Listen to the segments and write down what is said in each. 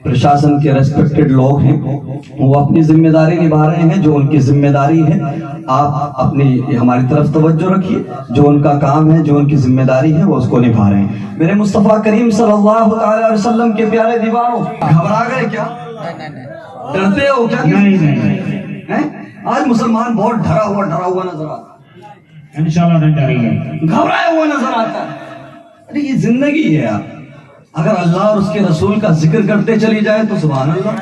پرشاسن کے ریسپیکٹڈ لوگ ہیں، وہ اپنی ذمہ داری نبھا رہے ہیں، جو ان کی ذمہ داری ہے آپ اپنی ہماری طرف توجہ رکھیے، جو ان کا کام ہے، جو ان کی ذمہ داری ہے وہ اس کو نبھا رہے ہیں۔ میرے مصطفیٰ کریم صلی اللہ علیہ وسلم کے پیارے دیوانوں، گھبرا گئے کیا؟ ڈرتے ہو کیا؟ نہیں، آج مسلمان بہت ڈرا ہوا نظر آتا ہے، انشاءاللہ نہیں ڈریں گے، گھبرایا ہوا نظر آتا ہے۔ ارے یہ زندگی ہے یار، اگر اللہ اور اس کے رسول کا ذکر کرتے چلی جائے تو سبحان اللہ،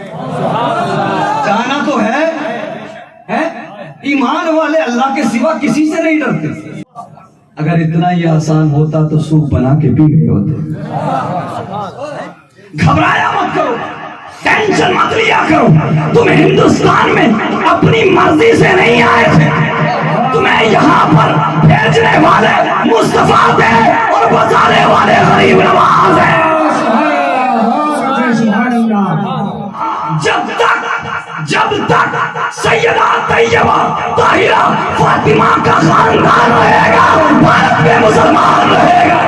جانا تو ہے۔ ایمان والے اللہ کے سوا کسی سے نہیں ڈرتے۔ اگر اتنا ہی آسان ہوتا تو سوپ بنا کے پی گئے ہوتے۔ گھبرایا مت کرو، ٹینشن مت لیا کرو، تم ہندوستان میں اپنی مرضی سے نہیں آئے تھے، تمہیں یہاں پر بھیجنے والے مصطفیٰ تھے اور بچانے والے غریب نواز ہیں۔ جب تک سیدہ طیبہ طاہرہ فاطمہ کا خاندان رہے گا، بھارت میں مسلمان رہے گا۔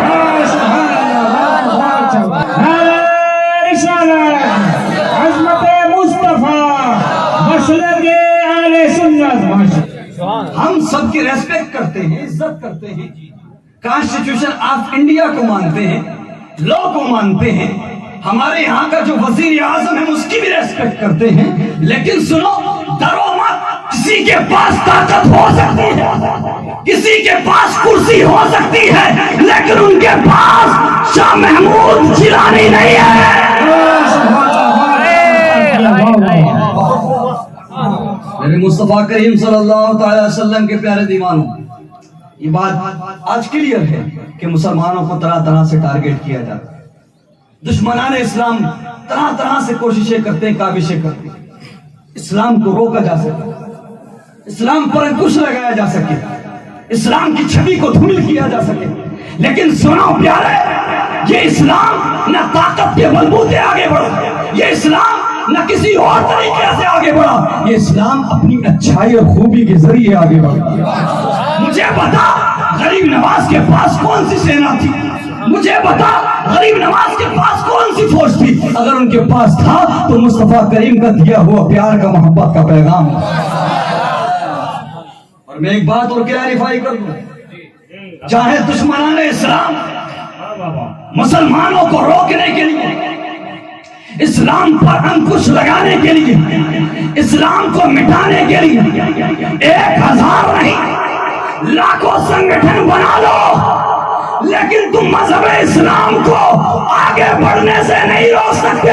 عظمت مصطفیٰ، مسلک اہل سنت، ہم سب کی ریسپیکٹ کرتے ہیں، عزت کرتے ہیں، کانسٹیٹیوشن آف انڈیا کو مانتے ہیں، لا کو مانتے ہیں، ہمارے یہاں کا جو وزیر اعظم ہے اس کی بھی ریسپیکٹ کرتے ہیں، لیکن سنو، ڈرو مت، کسی کے پاس طاقت ہو سکتی ہے، کسی کے پاس کرسی ہو سکتی ہے، لیکن ان کے پاس شاہ محمود جیلانی نہیں ہے۔ میرے مصطفیٰ کریم صلی اللہ تعالی وسلم کے پیارے دیوانوں، یہ بات آج کلیئر ہے کہ مسلمانوں کو طرح طرح سے ٹارگٹ کیا جاتا ہے، دشمنان اسلام طرح طرح سے کوششیں کرتے ہیں، کاوشیں کرتے ہیں، اسلام کو روکا جا سکے، اسلام پر انکش لگایا جا سکے، اسلام کی چھوی کو دھندل کیا جا سکے، لیکن سنو پیارے، یہ اسلام نہ طاقت کے بلبوتے آگے بڑھا، یہ اسلام نہ کسی اور طریقے سے آگے بڑھا، یہ اسلام اپنی اچھائی اور خوبی کے ذریعے آگے بڑھا۔ مجھے بتا غریب نواز کے پاس کون سی سینا تھی؟ مجھے بتا غریب نواز کے پاس کون سی فوج تھی؟ اگر ان کے پاس تھا تو مصطفیٰ کریم کا دیا ہوا پیار کا، محبت کا پیغام۔ اور میں ایک بات اور کلیریفائی کر دوں، چاہے دشمنان اسلام مسلمانوں کو روکنے کے لیے، اسلام پر انکش لگانے کے لیے، اسلام کو مٹانے کے لیے 1000 نہیں لاکھوں سنگٹھن بنا لو، لیکن تم مذہب اسلام کو آگے بڑھنے سے نہیں روک سکتے۔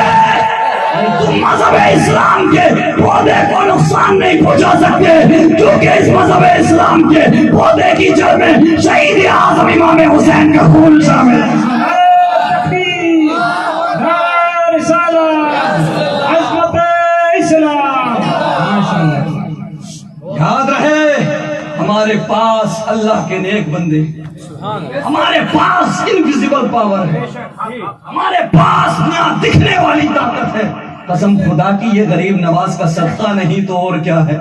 تم مذہب اسلام کے پودے کو نقصان نہیں پہنچا سکتے، کیونکہ اس مذہب اسلام کے پودے کی جڑ میں شہید اعظم امام حسین کا خون شامل ہے۔ یاد رہے، ہمارے پاس اللہ کے نیک بندے، ہمارے پاس انویزیبل پاور ہے، ہمارے پاس نہ دکھنے والی طاقت ہے۔ قسم خدا کی یہ غریب نواز کا صدقہ نہیں تو اور کیا ہے۔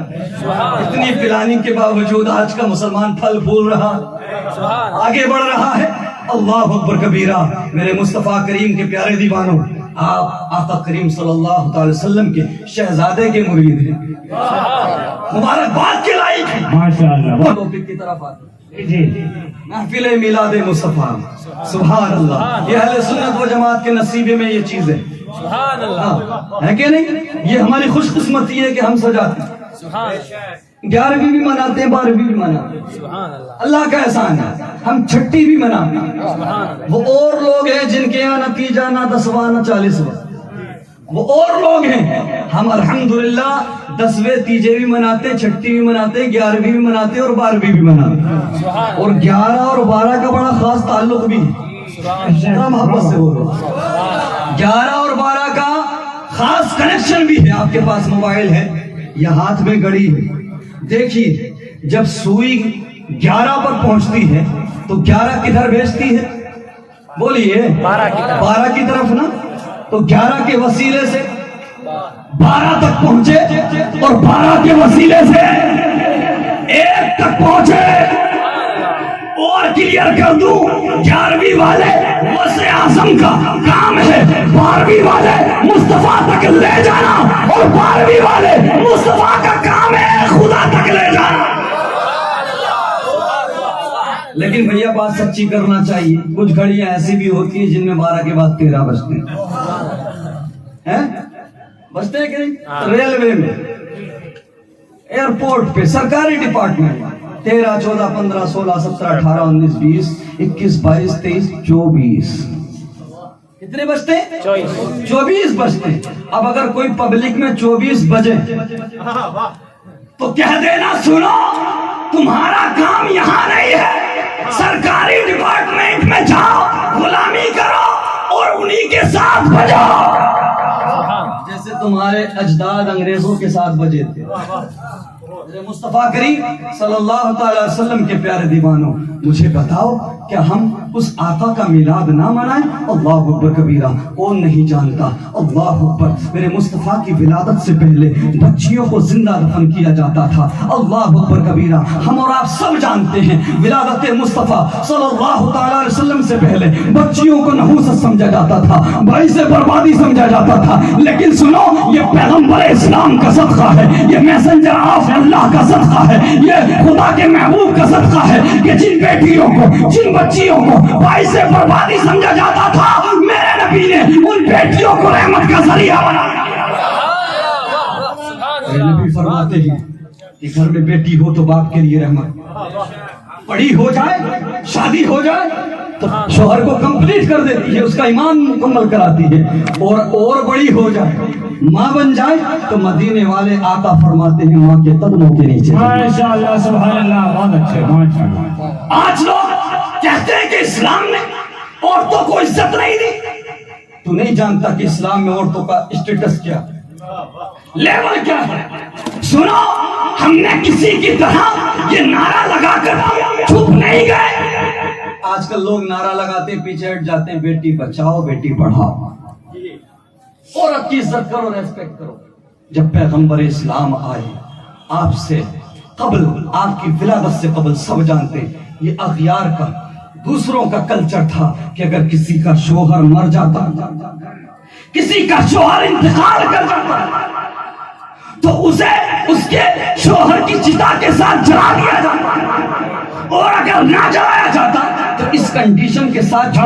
اتنی پلاننگ کے باوجود آج کا مسلمان پھل پھول رہا، آگے بڑھ رہا ہے۔ اللہ اکبر کبیرہ۔ میرے مصطفیٰ کریم کے پیارے دیوانوں، آپ آقا کریم صلی اللہ تعالی وسلم کے شہزادے کے مرید ہیں، مبارکباد کے لائق ہیں۔ ماشاءاللہ، ٹاپک کی طرف آتے جی، محفل میلاد مصطفیٰ، سبحان اللہ۔ یہ اہل سنت و جماعت کے نصیبے میں یہ چیز ہے، سبحان اللہ، ہے کہ نہیں؟ یہ ہماری خوش قسمتی ہے کہ ہم سجاتے ہیں، 11ویں بھی مناتے ہیں، 12ویں بھی مناتے ہیں، سبحان اللہ، اللہ کا احسان ہے۔ ہم چھٹی بھی مناتے ہیں۔ وہ اور لوگ ہیں جن کے یہاں نتیجہ نہ 10واں نہ 40واں، وہ اور لوگ ہیں۔ ہم الحمدللہ 10ویں تیجے بھی مناتے ہیں، چھٹی بھی مناتے ہیں، 11ویں بھی مناتے ہیں اور 12ویں بھی مناتے ہیں، اور 11 اور 12 کا بڑا خاص تعلق بھی ہے، محبت سے بولو۔ 11 اور 12 کا خاص کنیکشن بھی ہے۔ آپ کے پاس موبائل ہے یا ہاتھ میں گھڑی ہے، دیکھیے جب سوئی 11 پر پہنچتی ہے تو 11 کدھر بھیجتی ہے؟ بولیے 12 کی طرف نا۔ تو 11 کے وسیلے سے 12 تک پہنچے اور 12 کے وسیلے سے 1 تک پہنچے۔ اور کلیئر کر دوں، 11ویں والے غوث اعظم کا کام ہے، 12ویں والے مصطفیٰ بات سچی کرنا چاہیے. کچھ گھڑیاں ایسی بھی ہوتی ہیں جن میں 12 کے بعد 13 بجتے ہیں. بجتے ہیں کہ نہیں؟ ریلوے میں، ایئرپورٹ پہ، سرکاری ڈپارٹمنٹ 13 14 15 16 17 18 19 20 21 22 23 24. کتنے بجتے ہیں؟ 24 بجتے ہیں. اب اگر کوئی پبلک میں 24 بجے تو کہہ دینا سنو تمہارا کام یہاں نہیں ہے، سرکاری ڈپارٹمنٹ میں جاؤ، غلامی کرو اور انہی کے ساتھ بجاؤ جیسے تمہارے اجداد انگریزوں کے ساتھ بجے تھے. مصطفیٰ کریم صلی اللہ تعالی وسلم کے پیارے دیوانوں، مجھے بتاؤ کیا ہم اس آقا کا میلاد نہ منائیں؟ اللہ اکبر کبیرہ. کون نہیں جانتا؟ اللہ اکبر. میرے مصطفیٰ کی ولادت سے پہلے بچیوں کو زندہ دفن کیا جاتا تھا. اللہ اکبر کبیرہ. ہم اور آپ سب جانتے ہیں ولادت مصطفیٰ صلی اللہ تعالی علیہ وسلم سے پہلے بچیوں کو نحوست سمجھا جاتا تھا، باعث بربادی سمجھا جاتا تھا. لیکن سنو، یہ پیغمبر اسلام کا صدقہ ہے، یہ میسنجر آف اللہ کا صدقہ ہے، یہ خدا کے محبوب کا صدقہ ہے کہ جن بیٹیوں کو، جن بچیوں کو باعث بربادی سمجھا جاتا تھا، میرے نبی نے ان بیٹیوں کو رحمت کا ذریعہ بنایا. میرے نبی فرماتے ہیں کہ گھر میں بیٹی ہو تو باپ کے لیے رحمت، پڑھی ہو جائے، شادی ہو جائے تو شوہر کو کمپلیٹ کر دیتی ہے، اس کا ایمان مکمل کراتی ہے. اور بڑی ہو جائے، ماں بن جائے تو مدینے والے آقا فرماتے ہیں ماں کے قدموں کے نیچے. ماشاءاللہ، سبحان اللہ، بہت اچھے، ماشاءاللہ. آج لوگ کہتے ہیں کہ اسلام نے عورتوں کو عزت نہیں دی. تو نہیں جانتا کہ اسلام میں عورتوں کا اسٹیٹس کیا، لیول کیا ہے. سنو، ہم نے کسی کی طرح یہ نعرہ لگا کر چھپ نہیں گئے. آج کل لوگ نعرہ لگاتے ہیں، پیچھے ہٹ جاتے ہیں، بیٹی بچاؤ بیٹی پڑھاؤ. عورت کی عزت کرو، ریسپیکٹ کرو. جب پیغمبر اسلام آئے، آپ سے قبل، آپ کی ولادت سے قبل سب جانتے ہیں یہ اغیار کا، دوسروں کا کلچر تھا کہ اگر کسی کا شوہر مر جاتا، کسی کا شوہر انتقال کر جاتا تو اسے اس کے شوہر کی چتا کے ساتھ جلا دیا جاتا، اور اگر نہ جلایا جاتا تو اس کنڈیشن کے ساتھ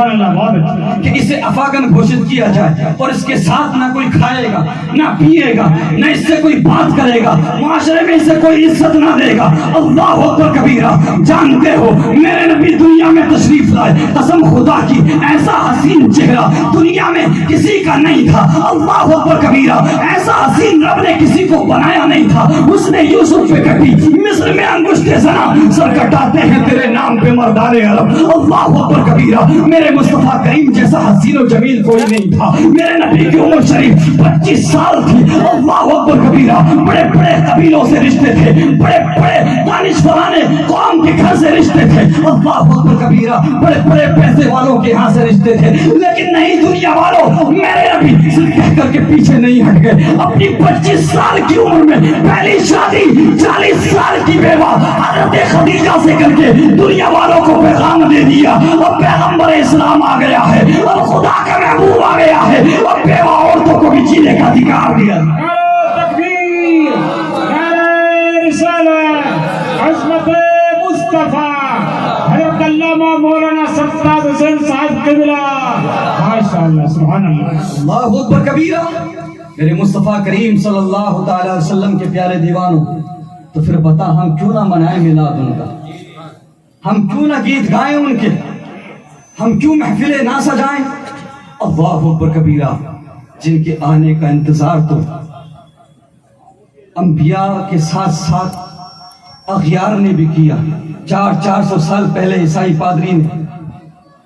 کہ اسے افاقن گھوشت کیا جائے اور اس کے ساتھ نہ کوئی کھائے گا، نہ پیے گا، نہ اس سے کوئی بات کرے گا، معاشرے میں اسے کوئی عزت نہ دے گا. اللہ اکبر کبیرہ. جانتے ہو میرے نبی دنیا میں تشریف لائے، قسم خدا کی ایسا حسین چہرہ دنیا میں کسی کا نہیں تھا. اللہ اکبر کبیرہ. ایسا حسین رب نے کسی کو بنایا نہیں تھا. اس نے یوسف پہ کٹی، مصر میں انگشت زنا، سر کٹاتے ہیں تیرے نام پہ مردان عرب. اللہ اکبر کبیرہ. میرے مصطفیٰ کریم جیسا حسین و جمیل کوئی نہیں تھا. میرے نبی کی عمر شریف 25 سال تھی. اللہ اکبر کبیرہ. بڑے بڑے قبیلوں سے رشتے تھے، بڑے بڑے دانشوران قوم کے گھر سے رشتے تھے. اللہ اکبر کبیرہ. بڑے بڑے پیسے والوں کے ہاں سے رشتے تھے. لیکن نہیں دنیا والوں، میرے نبی صرف کہہ کر کے پیچھے نہیں ہٹ گئے. اپنی 25 سال کی عمر میں پہلی شادی 40 سال کی بیوہ حضرت خدیجہ سے کر کے دنیا والوں کو پیغام دے دیا. اب پیغمبر اسلام آ گیا ہے، اب خدا کا محبوب آ گیا ہے، اب بیوہ عورتوں کو بھی جینے کا ادھیکار دیا. تکبیر، نعرہ رسالت، عظمت مصطفیٰ حضرت علامہ مولانا سرفراز حسین صاحب قبلہ. ماشاءاللہ، سبحان اللہ. اللہ اکبر کبیرہ. میرے مصطفیٰ کریم صلی اللہ تعالی وسلم کے پیارے دیوانوں، تو پھر بتا ہم کیوں نہ منائیں میلاد ان کا؟ ہم کیوں نہ گیت گائیں ان کے؟ ہم کیوں محفلیں نہ سجائیں؟ اللہ اکبر کبیرہ. جن کے آنے کا انتظار تو انبیاء کے ساتھ ساتھ اغیار نے بھی کیا. 400 سال پہلے عیسائی پادری نے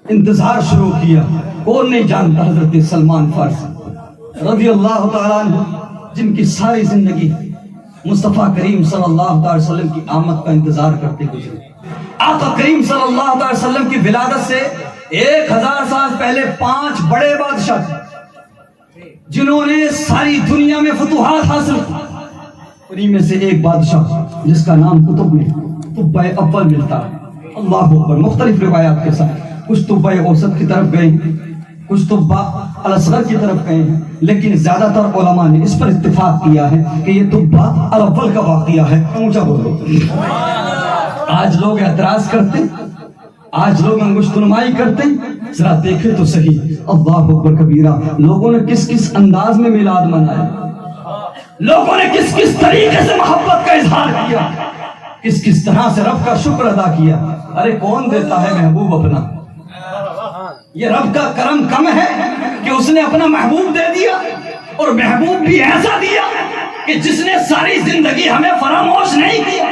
انتظار شروع کیا. کون نہیں جانتا حضرت سلمان فارسی رضی اللہ تعالیٰ عنہ، جن کی ساری زندگی مصطفیٰ کریم صلی اللہ علیہ وسلم کی آمد کا انتظار کرتے گزرے. آقا کریم صلی اللہ علیہ وسلم کی ولادت سے 1000 سال پہلے 5 بڑے بادشاہ تھے جنہوں نے ساری دنیا میں فتوحات حاصل کی. انہیں میں سے ایک بادشاح جس کا نام قطب اول ملتا ہے. اللہ اکبر. مختلف روایات کے ساتھ کچھ طب اوسط کی طرف گئے، کچھ طب الاصغر کی طرف گئے ہیں، لیکن زیادہ تر علماء نے اس پر اتفاق کیا ہے کہ یہ طب الاول کا واقعہ ہے. اونچا بولو. آج لوگ اعتراض کرتے آج لوگ انگشت نمائی کرتے ہیں، ذرا دیکھیں تو صحیح، اللہ اکبر کبیرہ، لوگوں نے کس کس انداز میں میلاد منایا، لوگوں نے کس کس طریقے سے محبت کا اظہار کیا، کس کس طرح سے رب کا شکر ادا کیا۔ ارے کون دیتا ہے محبوب اپنا؟ یہ رب کا کرم کم ہے کہ اس نے اپنا محبوب دے دیا، اور محبوب بھی ایسا دیا کہ جس نے ساری زندگی ہمیں فراموش نہیں کیا،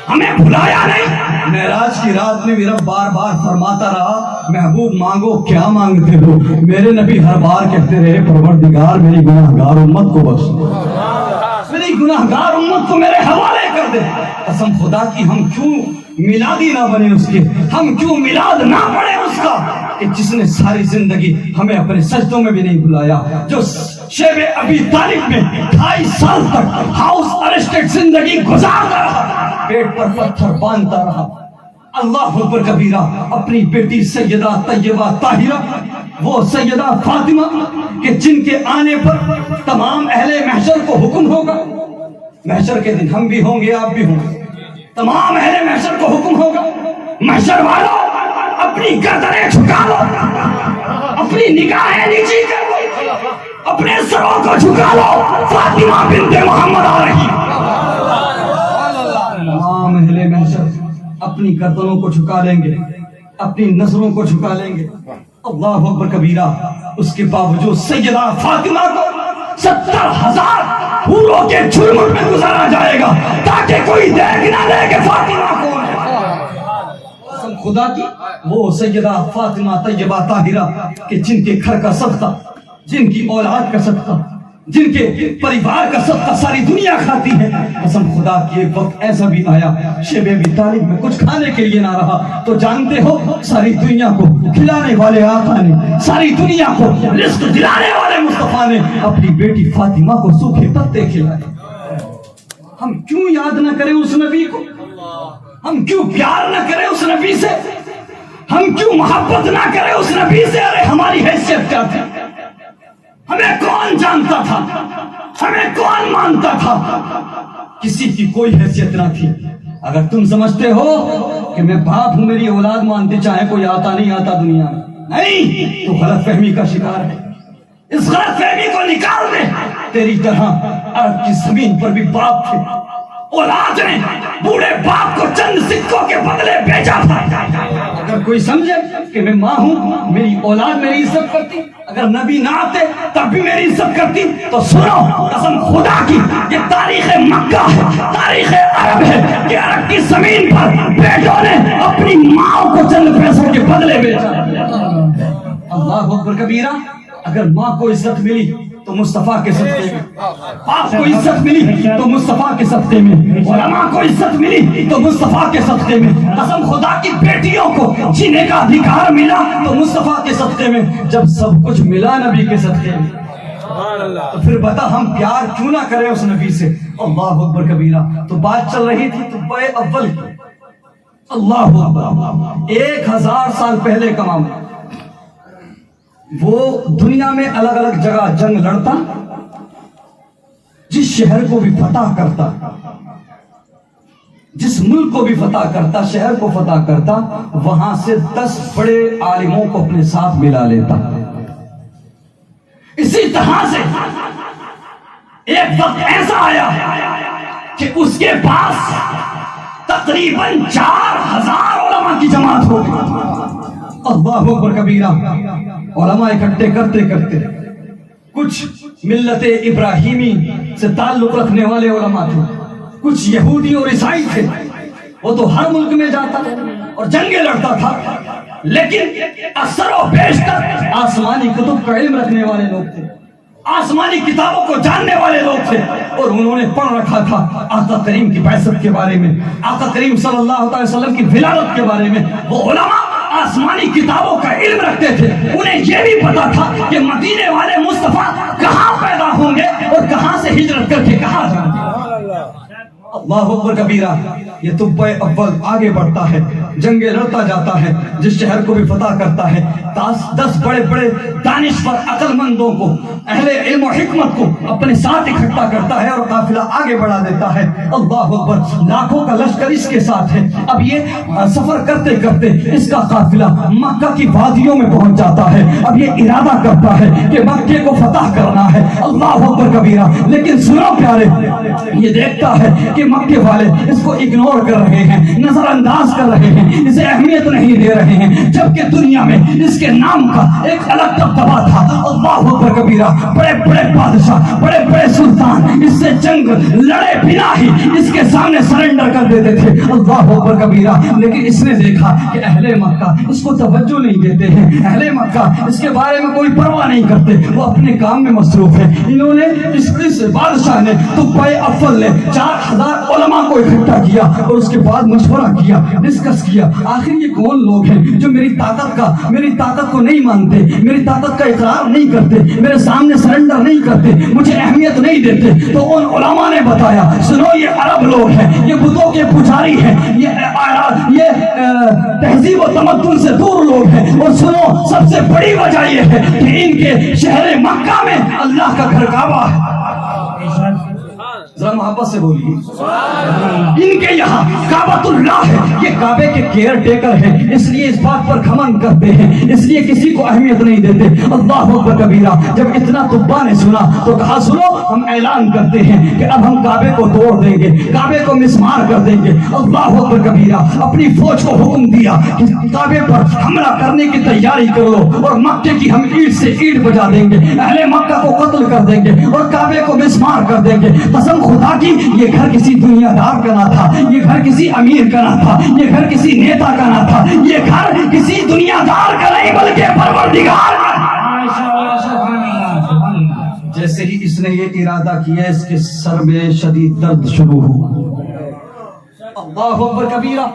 ہمیں بھلایا نہیں۔ معراج کی رات میں بھی رب بار بار فرماتا رہا، محبوب مانگو کیا مانگتے ہو؟ میرے نبی ہر بار کہتے رہے، پروردگار میری گناہگار امت کو بخش، میری گناہگار امت کو میرے حوالے کر دے۔ قسم خدا کی ہم کیوں میلادی نہ بنے اس کے، ہم کیوں میلاد نہ پڑھے اس کا کہ جس نے ساری زندگی ہمیں اپنے سجدوں میں بھی نہیں بلایا، جو شیب ابی طالب میں 28 سال تک ہاؤس ارسٹڈ زندگی گزارتا رہا، پیٹ پر پتھر باندھتا رہا۔ اللہ اکبر کبیرہ، اپنی بیٹی سیدہ طیبہ طاہرہ، وہ سیدہ فاطمہ کہ جن کے آنے پر تمام اہل محشر کو حکم ہوگا، محشر کے دن ہم بھی ہوں گے، آپ بھی ہوں گے، تمام اہل محشر کو حکم ہوگا، محشر والوں اپنی گردنیں جھکا لو، اپنی نگاہیں نیچی کر لو، اپنے سروں کو جھکا لو، فاطمہ بنت محمد آ رہی۔ تمام اہل محشر اپنی گردنوں کو جھکا لیں گے، اپنی نظروں کو جھکا لیں گے۔ اللہ اکبر کبیرہ، اس کے باوجود سیدہ فاطمہ کو 70,000 حوروں کے جھرمٹ میں گزارا جائے گا تاکہ کوئی دیکھ نہ لے کہ فاطمہ کون ہے۔ قسم خدا کی، وہ سیدہ فاطمہ طیبہ طاہرہ کہ جن کے گھر کا صدقہ، جن کی اولاد کا صدقہ، جن کے پریوار کا صدقہ ساری دنیا کھاتی ہے۔ قسم خدا کی، ایک وقت ایسا بھی آیا شیب ابی طالب میں کچھ کھانے کے لیے نہ رہا، تو جانتے ہو ساری دنیا کو کھلانے والے آقا نے، ساری دنیا کو رزق دلانے والے مصطفیٰ نے اپنی بیٹی فاطمہ کو سوکھے پتے کھلائے۔ ہم کیوں یاد نہ کریں اس نبی کو؟ ہم کیوں پیار نہ کریں اس نبی سے؟ ہم کیوں محبت نہ کریں اس نبی سے؟ ارے ہماری حیثیت کیا تھی؟ ہمیں کون جانتا تھا؟ ہمیں کون مانتا تھا؟ کسی کی کوئی حیثیت نہ تھی۔ اگر تم سمجھتے ہو کہ میں باپ ہوں، میری اولاد مانتے، چاہے کوئی آتا نہیں آتا دنیا میں، نہیں، تو غلط فہمی کا شکار ہے۔ اس غلط فہمی کو نکال دے۔ تیری طرح عرب کی زمین پر بھی باپ تھے، اولاد نے بوڑھے باپ کو چند سکوں کے بدلے بیچا تھا۔ اگر کوئی سمجھے کہ میں ماں ہوں، میری اولاد میری عزت کرتی، اگر نبی نہ آتے تب بھی میری عزت کرتی، تو سنو، قسم خدا کی، یہ تاریخ مکہ ہے، تاریخ عرب ہے کہ عرب کی زمین پر بیٹوں نے اپنی ماں کو چند پیسوں کے بدلے بیچا۔ اللہ اکبر کبیرہ، اگر ماں کو عزت ملی تو مصطفیٰ کے صدقے میں، باپ کو عزت ملی تو مصطفیٰ کے صدقے میں، علماء کو عزت ملی تو مصطفیٰ کے صدقے میں، قسم خدا کی بیٹیوں کو جینے کا ادھیکار ملا تو مصطفیٰ کے صدقے میں، جب سب کچھ ملا نبی کے صدقے میں، تو پھر بتا ہم پیار کیوں نہ کریں اس نبی سے؟ اللہ اکبر کبیرہ۔ تو بات چل رہی تھی طب اول کی، اللہ اکبر، 1000 سال پہلے کا معاملہ۔ وہ دنیا میں الگ الگ جگہ جنگ لڑتا، جس شہر کو بھی فتح کرتا، جس ملک کو بھی فتح کرتا، شہر کو فتح کرتا، وہاں سے 10 بڑے عالموں کو اپنے ساتھ ملا لیتا۔ اسی طرح سے ایک وقت ایسا آیا کہ اس کے پاس تقریباً 4000 علماء کی جماعت ہو گئی۔ اللہ اکبر کبیرہ، علماء اکٹھے کرتے کرتے کچھ ملت ابراہیمی سے تعلق رکھنے والے علماء تھے، کچھ یہودی اور عیسائی تھے، وہ تو ہر ملک میں جاتا اور جنگیں لڑتا تھا، لیکن اکثر و بیشتر آسمانی کتب کا علم رکھنے والے لوگ تھے، آسمانی کتابوں کو جاننے والے لوگ تھے، اور انہوں نے پڑھ رکھا تھا آقا کریم کی بعثت کے بارے میں، آقا کریم صلی اللہ علیہ وسلم کی ولادت کے بارے میں۔ وہ علماء آسمانی کتابوں کا علم رکھتے تھے، انہیں یہ بھی پتا تھا کہ مدینے والے مصطفیٰ کہاں پیدا ہوں گے اور کہاں سے ہجرت کر کے کہاں جائیں گے۔ اللہ اکبر کبیرہ، یہ طب اول آگے بڑھتا ہے جنگیں لڑتا جاتا ہے، جس شہر کو بھی فتح کرتا ہے 10 بڑے بڑے دانشور عقل مندوں کو، اہل علم و حکمت کو اپنے ساتھ اکٹھا کرتا ہے اور قافلہ آگے بڑھا دیتا ہے۔ اللہ اکبر، لاکھوں کا لشکر اس کے ساتھ ہے۔ اب یہ سفر کرتے کرتے اس کا قافلہ مکہ کی وادیوں میں پہنچ جاتا ہے۔ اب یہ ارادہ کرتا ہے کہ مکے کو فتح کرنا ہے۔ اللہ اکبر کبیرہ، لیکن سنو پیارے، یہ دیکھتا ہے کہ مکے والے اس کو اگنور کر رہے ہیں، نظر انداز کر رہے ہیں، اسے اہمیت نہیں دے رہے ہیں، جبکہ دنیا میں اس کے نام کا ایک الگ دبدبا تھا۔ اللہ اکبر کبیرہ، بڑے بڑے بادشاہ، بڑے بڑے سلطان اس سے جنگ لڑے بنا ہی اس کے سامنے سرنڈر کر دیتے تھے۔ اللہ اکبر کبیرہ، لیکن اس نے دیکھا کہ اہل مکہ اس کو توجہ نہیں دیتے ہیں، اہل مکہ اس کے بارے میں کوئی پرواہ نہیں کرتے، وہ اپنے کام میں مصروف ہے۔ انہوں نے اس بادشاہ نے تقبۂ اول نے 4000 علماء کو اکٹھا کیا اور اس کے بعد مشورہ کیا، ڈسکس کیا، آخر یہ کون لوگ ہیں جو میری طاقت کو نہیں مانتے، میری طاقت کا اقرار نہیں کرتے، میرے سامنے سرنڈر نہیں کرتے، مجھے اہمیت نہیں دیتے۔ تو ان علماء نے بتایا، سنو یہ عرب لوگ ہیں، یہ بتوں کے پجاری ہیں، یہ تہذیب و تمدن سے دور لوگ ہیں، اور سنو سب سے بڑی وجہ یہ ہے کہ ان کے شہر مکہ میں اللہ کا گھر کعبہ ہے۔ ذرا محبت سے بولیے، ان کے یہاں کعبۃ اللہ ہے، یہ کعبے کے کیئر ٹیکر ہیں، اس لیے اس بات پر گھمنڈ کرتے ہیں، اس لیے کسی کو اہمیت نہیں دیتے۔ اللہ اکبر کبیرہ، جب اتنا تبا نے سنا تو کہا سنو ہم اعلان کرتے ہیں کہ اب ہم کعبے کو توڑ دیں گے، کعبے کو مسمار کر دیں گے۔ اللہ اکبر کبیرہ، اپنی فوج کو حکم دیا کہ کعبے پر حملہ کرنے کی تیاری کر لو، اور مکے کی ہم اینٹ سے اینٹ بجا دیں گے، اہل مکہ کو قتل کر دیں گے اور کعبے کو مسمار کر دیں گے۔ قسم خدا کی، یہ گھر کسی دنیا دار کا نہ تھا، یہ گھر کسی امیر کا نہ تھا، یہ گھر کسی نیتا کا نہ تھا، یہ گھر کسی دنیا دار کا نہیں بلکہ پروردگار کا۔ جیسے ہی اس نے یہ ارادہ کیا، اس کے سر میں شدید درد شروع ہوا۔ اللہ اکبر کبیرہ،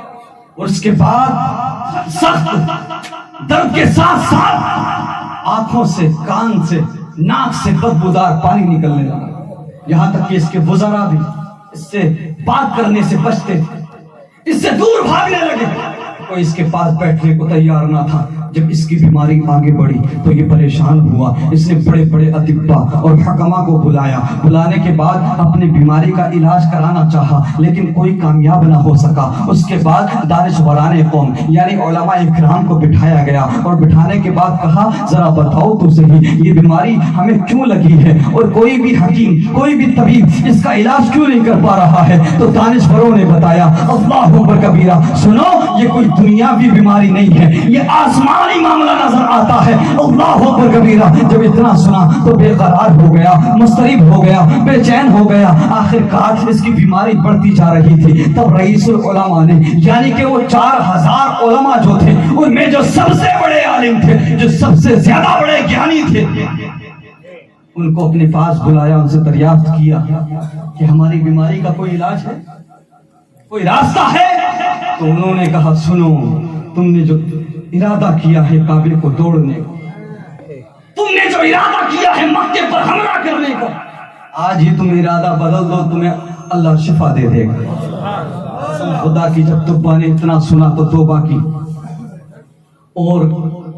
اور اس کے بعد سخت درد کے ساتھ ساتھ آنکھوں سے، کان سے، ناک سے بدبودار پانی نکلنے لگا، یہاں تک کہ اس کے وزراء بھی اس سے بات کرنے سے بچتے تھے، اس سے دور بھاگنے لگے، کوئی اس کے پاس بیٹھنے کو تیار نہ تھا۔ جب اس کی بیماری آگے بڑھی تو یہ پریشان ہوا، اس نے بڑے بڑے اطباء اور حکما کو بلایا، بلانے کے بعد اپنی بیماری کا علاج کرانا چاہا، لیکن کوئی کامیاب نہ ہو سکا۔ اس کے بعد دانشوران قوم یعنی علماء کرام کو بٹھایا گیا، اور بٹھانے کے بعد کہا ذرا بتاؤ تو صحیح یہ بیماری ہمیں کیوں لگی ہے، اور کوئی بھی حکیم، کوئی بھی طبیب اس کا علاج کیوں نہیں کر پا رہا ہے؟ تو دانشوروں نے بتایا، اللہ اکبر کبیرہ، سنو یہ کوئی دنیاوی بیماری نہیں ہے، یہ آسمانی معاملہ نظر آتا ہے۔ اللہ اکبر کبیرہ، جب اتنا سنا تو بے قرار ہو گیا، مضطرب ہو گیا، بے چین ہو گیا۔ آخر کار اس کی بیماری بڑھتی جا رہی تھی، تب رئیس العلماء نے، یعنی کہ وہ 4000 علماء جو تھے ان میں جو سب سے بڑے عالم تھے، جو سب سے زیادہ بڑے گیانی تھے، ان کو اپنے پاس بلایا، ان سے دریافت کیا کہ ہماری بیماری کا کوئی علاج ہے، کوئی راستہ ہے؟ تو انہوں نے کہا سنو، تم نے جو ارادہ کیا ہے کعبے کو توڑنے کا، تم نے جو ارادہ کیا ہے مکے پر حملہ کرنے کا، آج ہی تم ارادہ بدل دو، تمہیں اللہ شفا دے دے گا۔ خدا کی جب تبا نے اتنا سنا تو توبہ کی اور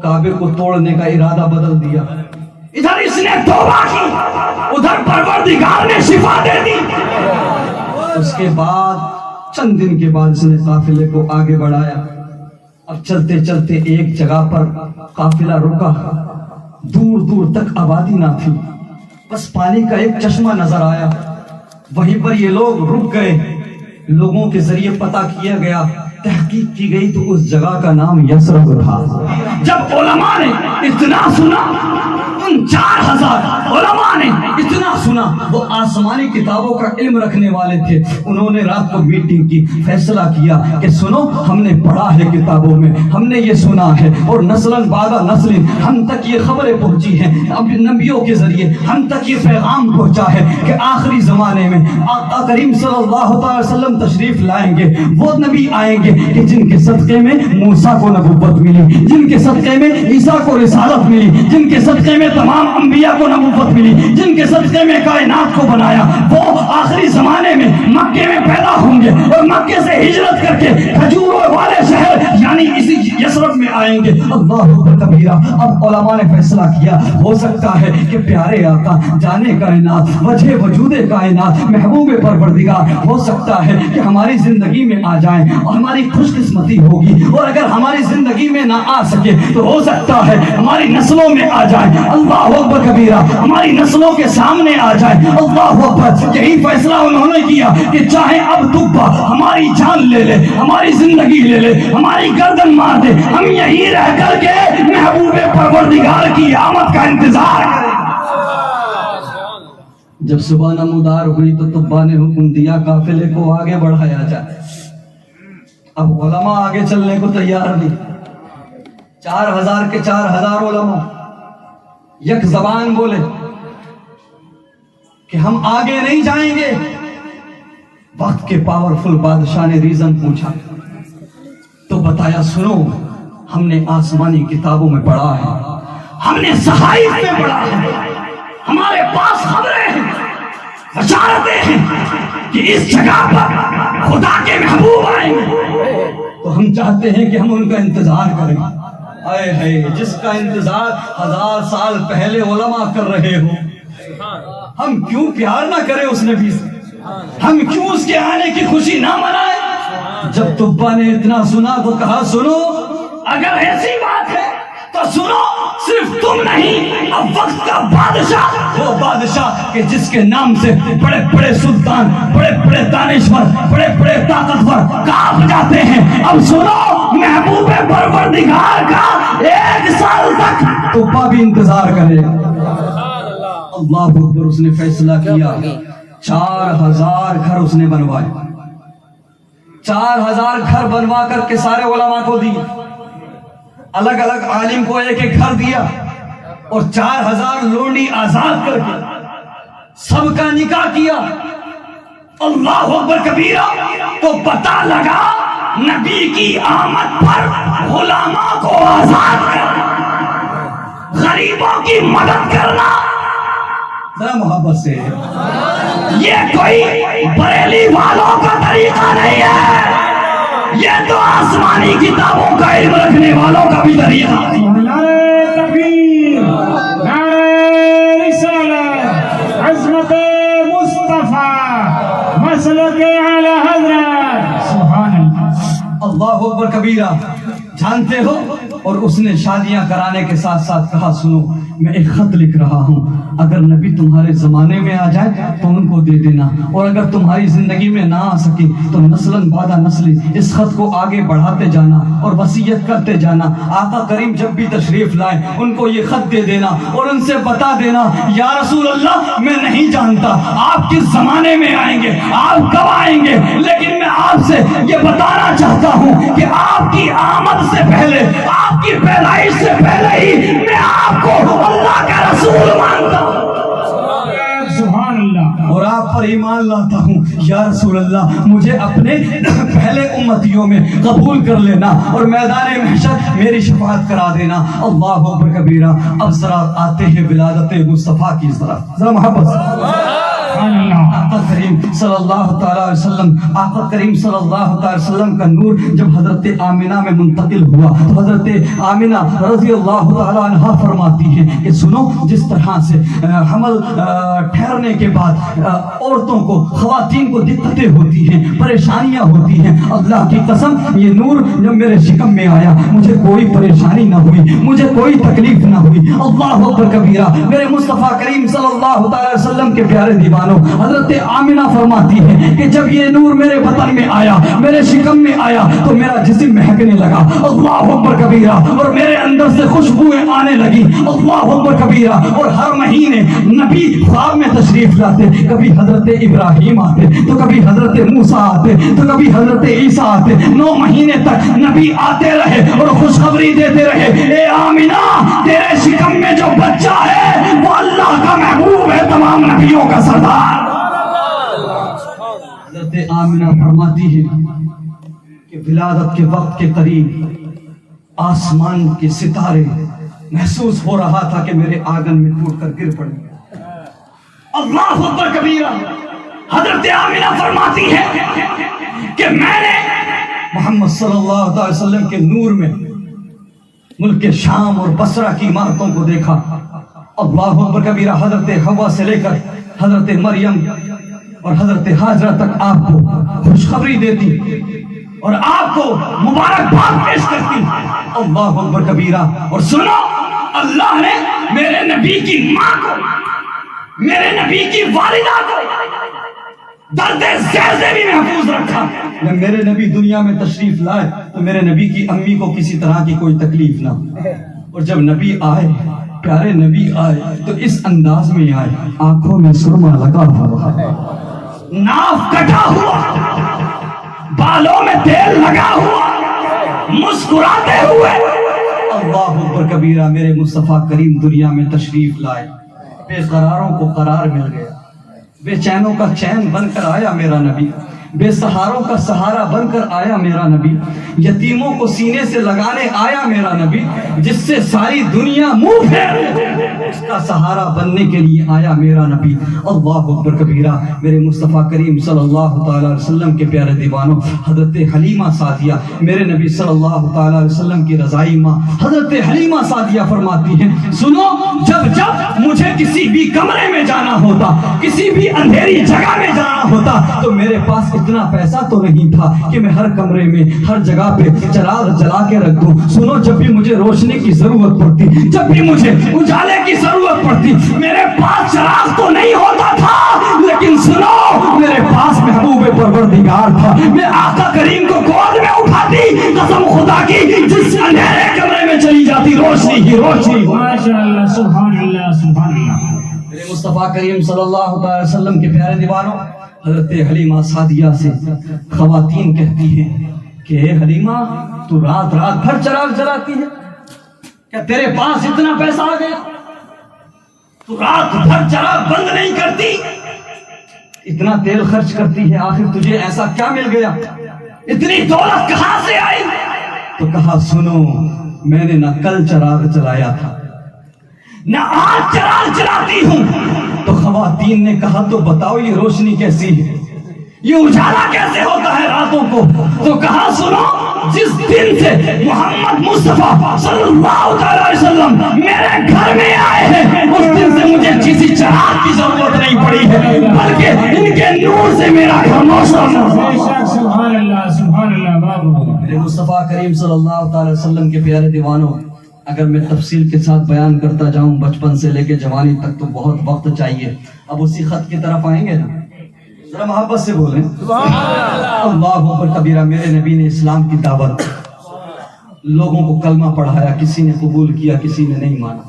کعبے کو توڑنے کا ارادہ بدل دیا۔ ادھر اس نے توبہ کی، ادھر پروردگار نے شفا دے دی۔ اس کے بعد چند دن کے بعد اس نے قافلے کو آگے بڑھایا۔ اب چلتے چلتے ایک جگہ پر قافلہ رکا، دور دور تک آبادی نہ تھی، بس پانی کا ایک چشمہ نظر آیا، وہیں پر یہ لوگ رک گئے۔ لوگوں کے ذریعے پتہ کیا گیا، تحقیق کی گئی تو اس جگہ کا نام یثرب تھا۔ جب علماء نے اتنا سنا، ان 4000 علماء نے اتنا سنا، وہ آسمانی کتابوں کا علم رکھنے والے تھے، انہوں نے رات کو میٹنگ کی، فیصلہ کیا کہ سنو ہم نے پڑھا ہے کتابوں میں، ہم نے یہ سنا ہے، اور نسلاً بعد نسل ہم تک یہ خبریں پہنچی ہیں، اب نبیوں کے ذریعے ہم تک یہ پیغام پہنچا ہے کہ آخری زمانے میں آقا کریم صلی اللہ تعالی وسلم تشریف لائیں گے، وہ نبی آئیں گے کہ جن کے صدقے میں موسیٰ کو نبوت ملی، جن کے صدقے میں عیسیٰ کو رسالت ملی، جن کے صدقے میں تمام انبیاء کو نبوت ملی، جن کے صدقے میں کائنات کو بنایا وہ آخری زمانے میں مکے میں پیدا ہوں گے اور مکے سے ہجرت کر کے کھجوروں والے شہر یعنی اسی یثرب میں آئیں گے. اللہ اکبر کبیرہ. اب علماء نے فیصلہ کیا ہو سکتا ہے کہ پیارے آقا جانے کائنات وجہ وجود کائنات محبوب پروردگار ہو سکتا ہے کہ ہماری زندگی میں آ جائیں اور ہماری خوش قسمتی ہوگی, اور اگر ہماری زندگی میں نہ آ سکے تو ہو سکتا ہے ہماری نسلوں میں آ جائیں. اللہ اکبر کبیرہ. ہماری نسلوں کے سامنے آ جائیں. اللہ اکبر. یہی فیصلہ انہوں نے کیا کہ چاہے اب دبا ہماری جان لے لے, ہماری زندگی لے لے, ہماری گردن مار دے, ہم یہی رہ کر کے محبوب پروردگار کی آمد کا انتظار کریں. جب صبح نمودار ہوئی تو طبا نے حکم دیا قافلے کو آگے بڑھایا جائے. اب علماء آگے چلنے کو تیار نہیں. 4000 کے 4000 علماء یک زبان بولے کہ ہم آگے نہیں جائیں گے. وقت کے پاورفل بادشاہ نے ریزن پوچھا تو بتایا سنو, ہم نے آسمانی کتابوں میں پڑھا ہے, ہم نے صحائف میں پڑھا ہے, ہمارے پاس خبریں ہیں, بشارتیں ہیں کہ اس جگہ پر خدا کے محبوب آئیں گے. تو ہم چاہتے ہیں کہ ہم ان کا انتظار کریں. اے ہے جس کا انتظار 1000 سال پہلے علماء کر رہے ہو, ہم کیوں پیار نہ کریں اس نبی سے, ہم کیوں اس کے آنے کی خوشی نہ منائیں. جب طبا نے اتنا سنا تو کہا سنو, اگر ایسی بات ہے تو سنو, صرف تم نہیں اب وقت کا بادشاہ, وہ بادشاہ کہ جس کے نام سے بڑے بڑے سلطان, بڑے بڑے دانشور, بڑے بڑے طاقتور کانپ جاتے ہیں. اب سنو, محبوب پروردگار کا 1 سال تک طبا بھی انتظار کرے. اللہ اکبر. اس نے فیصلہ کیا 4000 گھر اس نے بنوائے. 4000 گھر بنوا کر کے سارے علماء کو دی, الگ الگ عالم کو ایک ایک گھر دیا, اور 4000 لونڈی آزاد کر کے سب کا نکاح کیا. اللہ اکبر کبیرہ. تو پتہ لگا نبی کی آمد پر غلاموں کو آزاد کرنا, غریبوں کی مدد کرنا. ذرا محبت سے, یہ کوئی بریلی والوں کا طریقہ نہیں ہے, یہ تو آسمانی کتابوں کا علم رکھنے والوں کا بھی طریقہ ہے. نعرہ تکبیر, نعرہ رسالت, عظمت مصطفیٰ, مسلک اعلی حضرت. سبحان اللہ. اللہ اکبر کبیرہ. جانتے ہو, اور اس نے شادیاں کرانے کے ساتھ ساتھ کہا سنو, میں ایک خط لکھ رہا ہوں, اگر نبی تمہارے زمانے میں آ جائے تو ان کو دے دینا, اور اگر تمہاری زندگی میں نہ آ سکے تو نسلاً بعد نسل اس خط کو آگے بڑھاتے جانا اور وصیت کرتے جانا. آقا کریم جب بھی تشریف لائے ان کو یہ خط دے دینا اور ان سے بتا دینا یا رسول اللہ میں نہیں جانتا آپ کس زمانے میں آئیں گے, آپ کب آئیں گے, لیکن میں آپ سے یہ بتانا چاہتا ہوں کہ آپ کی آمد سے پہلے, آپ کی پیدائش سے پہلے ہی میں آپ کو اللہ کا رسول مانتا ہوں. سبحان اللہ. اور آپ پر ایمان لاتا ہوں یا رسول اللہ, مجھے اپنے پہلے امتیوں میں قبول کر لینا اور میدان محشر میری شفاعت کرا دینا. اللہ اکبر کبیرہ. اب ذرا آتے ہیں ولادت مصطفیٰ کی طرف, ذرا محبت سے. آقا کریم صلی اللہ تعالی علیہ وسلم, آقا کریم صلی اللہ تعالی وسلم کا نور جب حضرت آمنہ میں منتقل ہوا تو حضرت آمنہ رضی اللہ تعالی عنہا فرماتی ہیں کہ سنو, جس طرح سے حمل ٹھہرنے کے بعد عورتوں کو, خواتین کو دقتیں ہوتی ہیں, پریشانیاں ہوتی ہیں, اللہ کی قسم یہ نور جب میرے شکم میں آیا مجھے کوئی پریشانی نہ ہوئی, مجھے کوئی تکلیف نہ ہوئی. اللہ اکبر کبیرہ. میرے مصطفیٰ کریم صلی اللہ تعالی وسلم کے پیارے دیوانوں, حضرت آمنہ فرماتی ہے کہ جب یہ نور میرے بطن میں آیا, میرے شکم میں آیا تو میرا جسم مہکنے لگا. اللہ اکبر کبیرہ. اور میرے اندر سے خوشبوئیں آنے لگی. اللہ اکبر کبیرہ. اور ہر مہینے نبی خواب میں تشریف لاتے, کبھی حضرت ابراہیم آتے تو کبھی حضرت موسیٰ آتے تو کبھی حضرت عیسیٰ آتے. 9 مہینے تک نبی آتے رہے اور خوشخبری دیتے رہے, اے آمنہ تیرے شکم میں جو بچہ ہے وہ اللہ کا محبوب ہے, تمام نبیوں کا سردار. حضرت آمنہ فرماتی ہے کہ ولادت کے وقت کے قریب آسمان کے ستارے محسوس ہو رہا تھا کہ میرے آنگن میں ٹوٹ کر گر پڑے. اللہ اکبر کبیرہ. حضرت آمنہ فرماتی ہے کہ میں نے محمد صلی اللہ علیہ وسلم کے نور میں ملک شام اور بصرہ کی عمارتوں کو دیکھا. اللہ اکبر کبیرہ. حضرت حوا سے لے کر حضرت مریم اور حضرت حاجرہ تک آپ کو خوشخبری دیتی اور آپ کو مبارکباد پیش کرتی. اللہ اکبر کبیرہ. اور سنو، اللہ نے میرے نبی کی ماں کو، میرے نبی کی والدہ کو درد زیر سے بھی محفوظ رکھا. جب میرے نبی دنیا میں تشریف لائے تو میرے نبی کی امی کو کسی طرح کی کوئی تکلیف نہ. اور جب نبی آئے، پیارے نبی آئے تو اس انداز میں آئے، آنکھوں میں سرما لگا ہوا، ناف کٹا ہوا، بالوں میں تیل لگا ہوا، مسکراتے ہوئے. اللہ اکبر کبیرہ. میرے مصطفیٰ کریم دنیا میں تشریف لائے، بے قراروں کو قرار مل گیا، بے چینوں کا چین بن کر آیا میرا نبی، بے سہاروں کا سہارا بن کر آیا میرا نبی، یتیموں کو سینے سے لگانے آیا میرا نبی، جس سے ساری دنیا منہ پھیر اس کا سہارا بننے کے لیے آیا میرا نبی. اللہ اکبر کبیرہ. میرے مصطفیٰ کریم صلی اللہ تعالی علیہ وسلم کے پیارے دیوانوں، حضرت حلیمہ سعدیہ، میرے نبی صلی اللہ تعالی علیہ وسلم کی رضائی ماں حضرت حلیمہ سعدیہ فرماتی ہیں، سنو، جب مجھے کسی بھی کمرے میں جانا ہوتا، کسی بھی اندھیری جگہ میں جانا ہوتا، تو میرے پاس اتنا پیسہ تو نہیں تھا کہ میں ہر کمرے میں، ہر جگہ پہ چراغ جلا کے رکھ دوں. سنو، جب بھی مجھے روشنی کی ضرورت پڑتی، جب بھی مجھے اجالے کی ضرورت پڑتی، میرے پاس چراغ تو نہیں ہوتا تھا، لیکن سنو، میرے پاس محبوب پروردگار تھا. میں آقا کریم کو گود میں اٹھاتی، قسم خدا کی، جس اندھیرے کمرے میں چلی جاتی روشنی ہی روشنی. ماشاءاللہ، سبحان اللہ، سبحان اللہ. میرے مصطفیٰ کریم صلی اللہ علیہ وسلم کے پیارے دیوانوں، حضرت حلیمہ سعدیہ سے خواتین کہتی ہیں کہ اے حلیمہ، تو رات رات بھر چراغ جلاتی ہے، کیا تیرے پاس اتنا پیسہ آ گیا؟ تو رات بھر چراغ بند نہیں کرتی، اتنا تیل خرچ کرتی ہے، آخر تجھے ایسا کیا مل گیا؟ اتنی دولت کہاں سے آئی؟ تو کہا، سنو، میں نے نہ کل چراغ جلایا تھا، نہ آج چراغ جلاتی ہوں. تو خواتین نے کہا، تو بتاؤ یہ روشنی کیسی ہے، یہ اجالا کیسے ہوتا ہے راتوں کو؟ تو کہا، سنو، جس دن سے محمد مصطفیٰ صلی اللہ علیہ وسلم میرے گھر میں آئے ہیں، اس دن سے مجھے کسی چراغ کی ضرورت نہیں پڑی ہے، بلکہ ان کے نور سے میرا گھر روشن ہے. سبحان اللہ، سبحان اللہ. بابا میرے مصطفیٰ کریم صلی اللہ علیہ وسلم کے پیارے دیوانوں، اگر میں تفصیل کے ساتھ بیان کرتا جاؤں بچپن سے لے کے جوانی تک تو بہت وقت چاہیے. اب اسی خط کی طرف آئیں گے نا، ذرا محبت سے بولیں. اللہ اکبر کبیرہ. میرے نبی نے اسلام کی دعوت، لوگوں کو کلمہ پڑھایا، کسی نے قبول کیا، کسی نے نہیں مانا.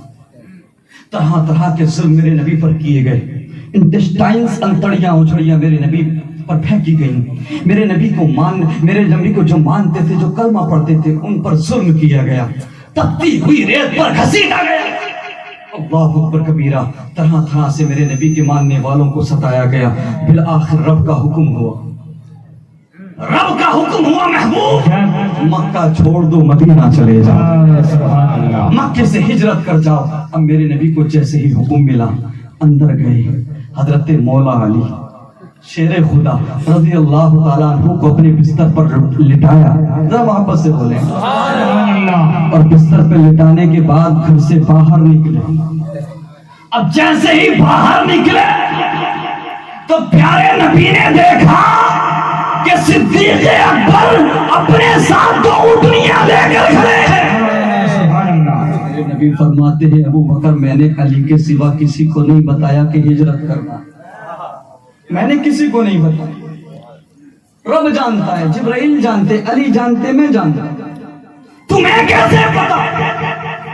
طرح طرح کے ظلم میرے نبی پر کیے گئے، انٹسٹائنز، انتڑیاں اچھڑیاں میرے نبی پر پھینکی گئیں. میرے نبی کو جو مانتے تھے، جو کلمہ پڑھتے تھے، ان پر ظلم کیا گیا، تپتی ہوئی ریت پر گھسیٹا گیا. اللہ اکبر کبیرہ. طرح طرح سے میرے نبی کے ماننے والوں کو ستایا گیا. بالآخر رب کا حکم ہوا، رب کا حکم ہوا، محبوب مکہ چھوڑ دو، مدینہ چلے جاؤ، سبحان اللہ. مکے سے ہجرت کر جاؤ. اب میرے نبی کو جیسے ہی حکم ملا، اندر گئے. حضرت مولا علی شیر خدا رضی اللہ تعالیٰ عنہ کو اپنے بستر پر لٹایا. ذرا محبت سے بولیں. اور بستر پہ لٹانے کے بعد گھر سے باہر نکلے. اب جیسے ہی باہر نکلے تو پیارے نبی نے دیکھا کہ صدیق اکبر اپنے ساتھ دو اونٹنیاں لے کر کھڑے ہیں. سبحان اللہ. میرے نبی فرماتے ہیں، ابو بکر، میں نے علی کے سوا کسی کو نہیں بتایا کہ ہجرت کرنا، میں نے کسی کو نہیں بتایا. رب جانتا ہے، جبرائیل جانتے، علی جانتے، میں جانتا. تمہیں کیسے پتا؟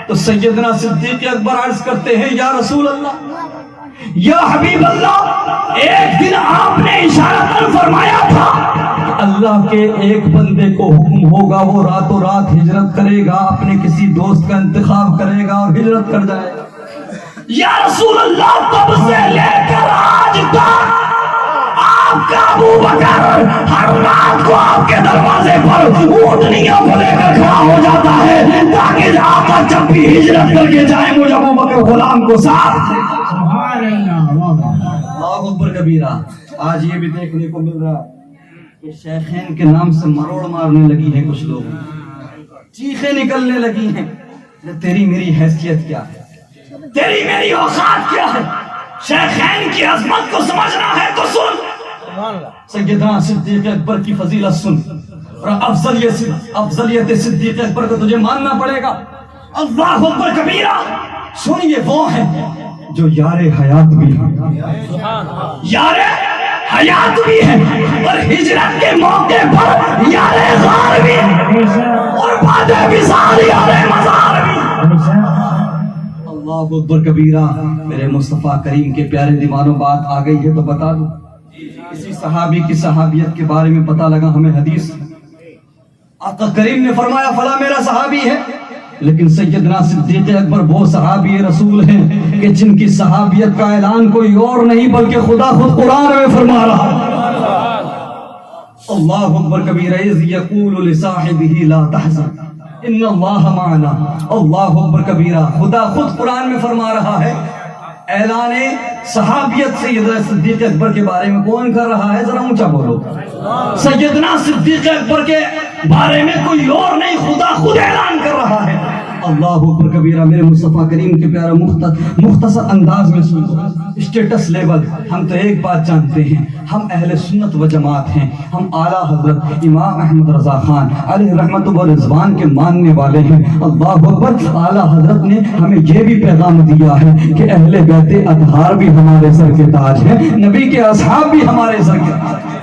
تو سیدنا صدیق اکبر عرض کرتے ہیں، یا رسول اللہ، یا حبیب اللہ، ایک دن آپ نے اشارتاً فرمایا تھا کہ اللہ کے ایک بندے کو حکم ہوگا، وہ راتوں رات ہجرت کرے گا، اپنے کسی دوست کا انتخاب کرے گا اور ہجرت کر جائے گا. یا رسول اللہ، تب سے لے کر آج تک آپ کا ابو بکر ہر رات کو آپ کے دروازے پر اونٹنیوں کو لے کر کھڑا ہو جاتا ہے، تاکہ آقا جب بھی ہجرت کر کے جائیں، مجھے ابو بکر غلام کو ساتھ. سبحان اللہ. کبیرہ. آج یہ بھی دیکھنے کو مل رہا کہ شیخین کے نام سے مروڑ مارنے لگی ہیں کچھ لوگ, چیخیں نکلنے لگی ہیں. تیری میری حیثیت کیا ہے, تیری میری اوقات کیا ہے؟ شیخین کی عظمت کو سمجھنا ہے تو سن. سیدنا صدیق اکبر کی فضیلت سن, اور افضلیت صدیق اکبر کو تجھے ماننا پڑے گا. اللہ اکبر کبیرہ. سن, یہ وہ ہیں جو یار حیات بھی ہیں, یار حیات بھی ہیں, اور ہجرت کے موقع پر یار غار بھی ہیں, اور بعد وصال یار مزار بھی. اللہ اکبر کبیرہ. میرے مصطفیٰ کریم کے پیارے دیوانوں, بات آ گئی ہے تو بتا دوں. اسی صحابی کی صحابیت کے بارے میں پتہ لگا ہمیں حدیث. آقا کریم نے فرمایا فلاں میرا صحابی ہے, لیکن سیدنا صدیق اکبر وہ صحابی رسول ہیں کہ جن کی صحابیت کا اعلان کوئی اور نہیں بلکہ خدا خود قرآن میں فرما رہا ہے. اللہ اکبر کبیرہ. اذ یقول لصاحبہ لا تحزن ان اللہ معنا. اللہ اکبر کبیرہ. خدا خود قرآن میں فرما رہا ہے. اعلان صحابیت سیدنا صدیق اکبر کے بارے میں کون کر رہا ہے؟ ذرا اونچا بولو. سیدنا صدیق اکبر کے بارے میں کوئی اور نہیں, خدا خود اعلان کر رہا ہے. اللہ اکبر کبیرہ. میرے مصطفیٰ کریم کے پیارا مختصر انداز میں سنو. اسٹیٹس لیول ہم تو ایک بات جانتے ہیں, ہم اہل سنت و جماعت ہیں. ہم اعلیٰ حضرت امام احمد رضا خان علیہ رحمت و رضوان کے ماننے والے ہیں. اللہ اکبر. اعلیٰ حضرت نے ہمیں یہ بھی پیغام دیا ہے کہ اہل بیت اطہار بھی ہمارے سر کے تاج ہیں, نبی کے اصحاب بھی ہمارے سر کے تاج ہیں.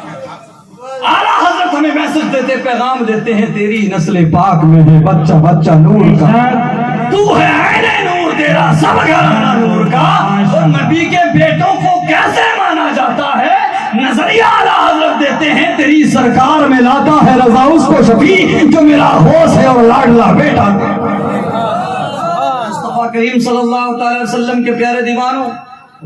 اعلیٰ حضرت ہمیں میسج دیتے, پیغام دیتے ہیں, تیری نسل پاک میں ہے بچہ بچہ نور کا, تو ہے عین نور, تیرا سب گھرانہ نور کا. اور نبی کے بیٹوں کو کیسے مانا جاتا ہے؟ نظریہ اعلیٰ حضرت دیتے ہیں, تیری سرکار میں لاتا ہے رضا اس کو شفیع جو میرا ہوش ہے اور لاڈلا بیٹا. مصطفیٰ کریم صلی اللہ تعالی وسلم کے پیارے دیوانوں,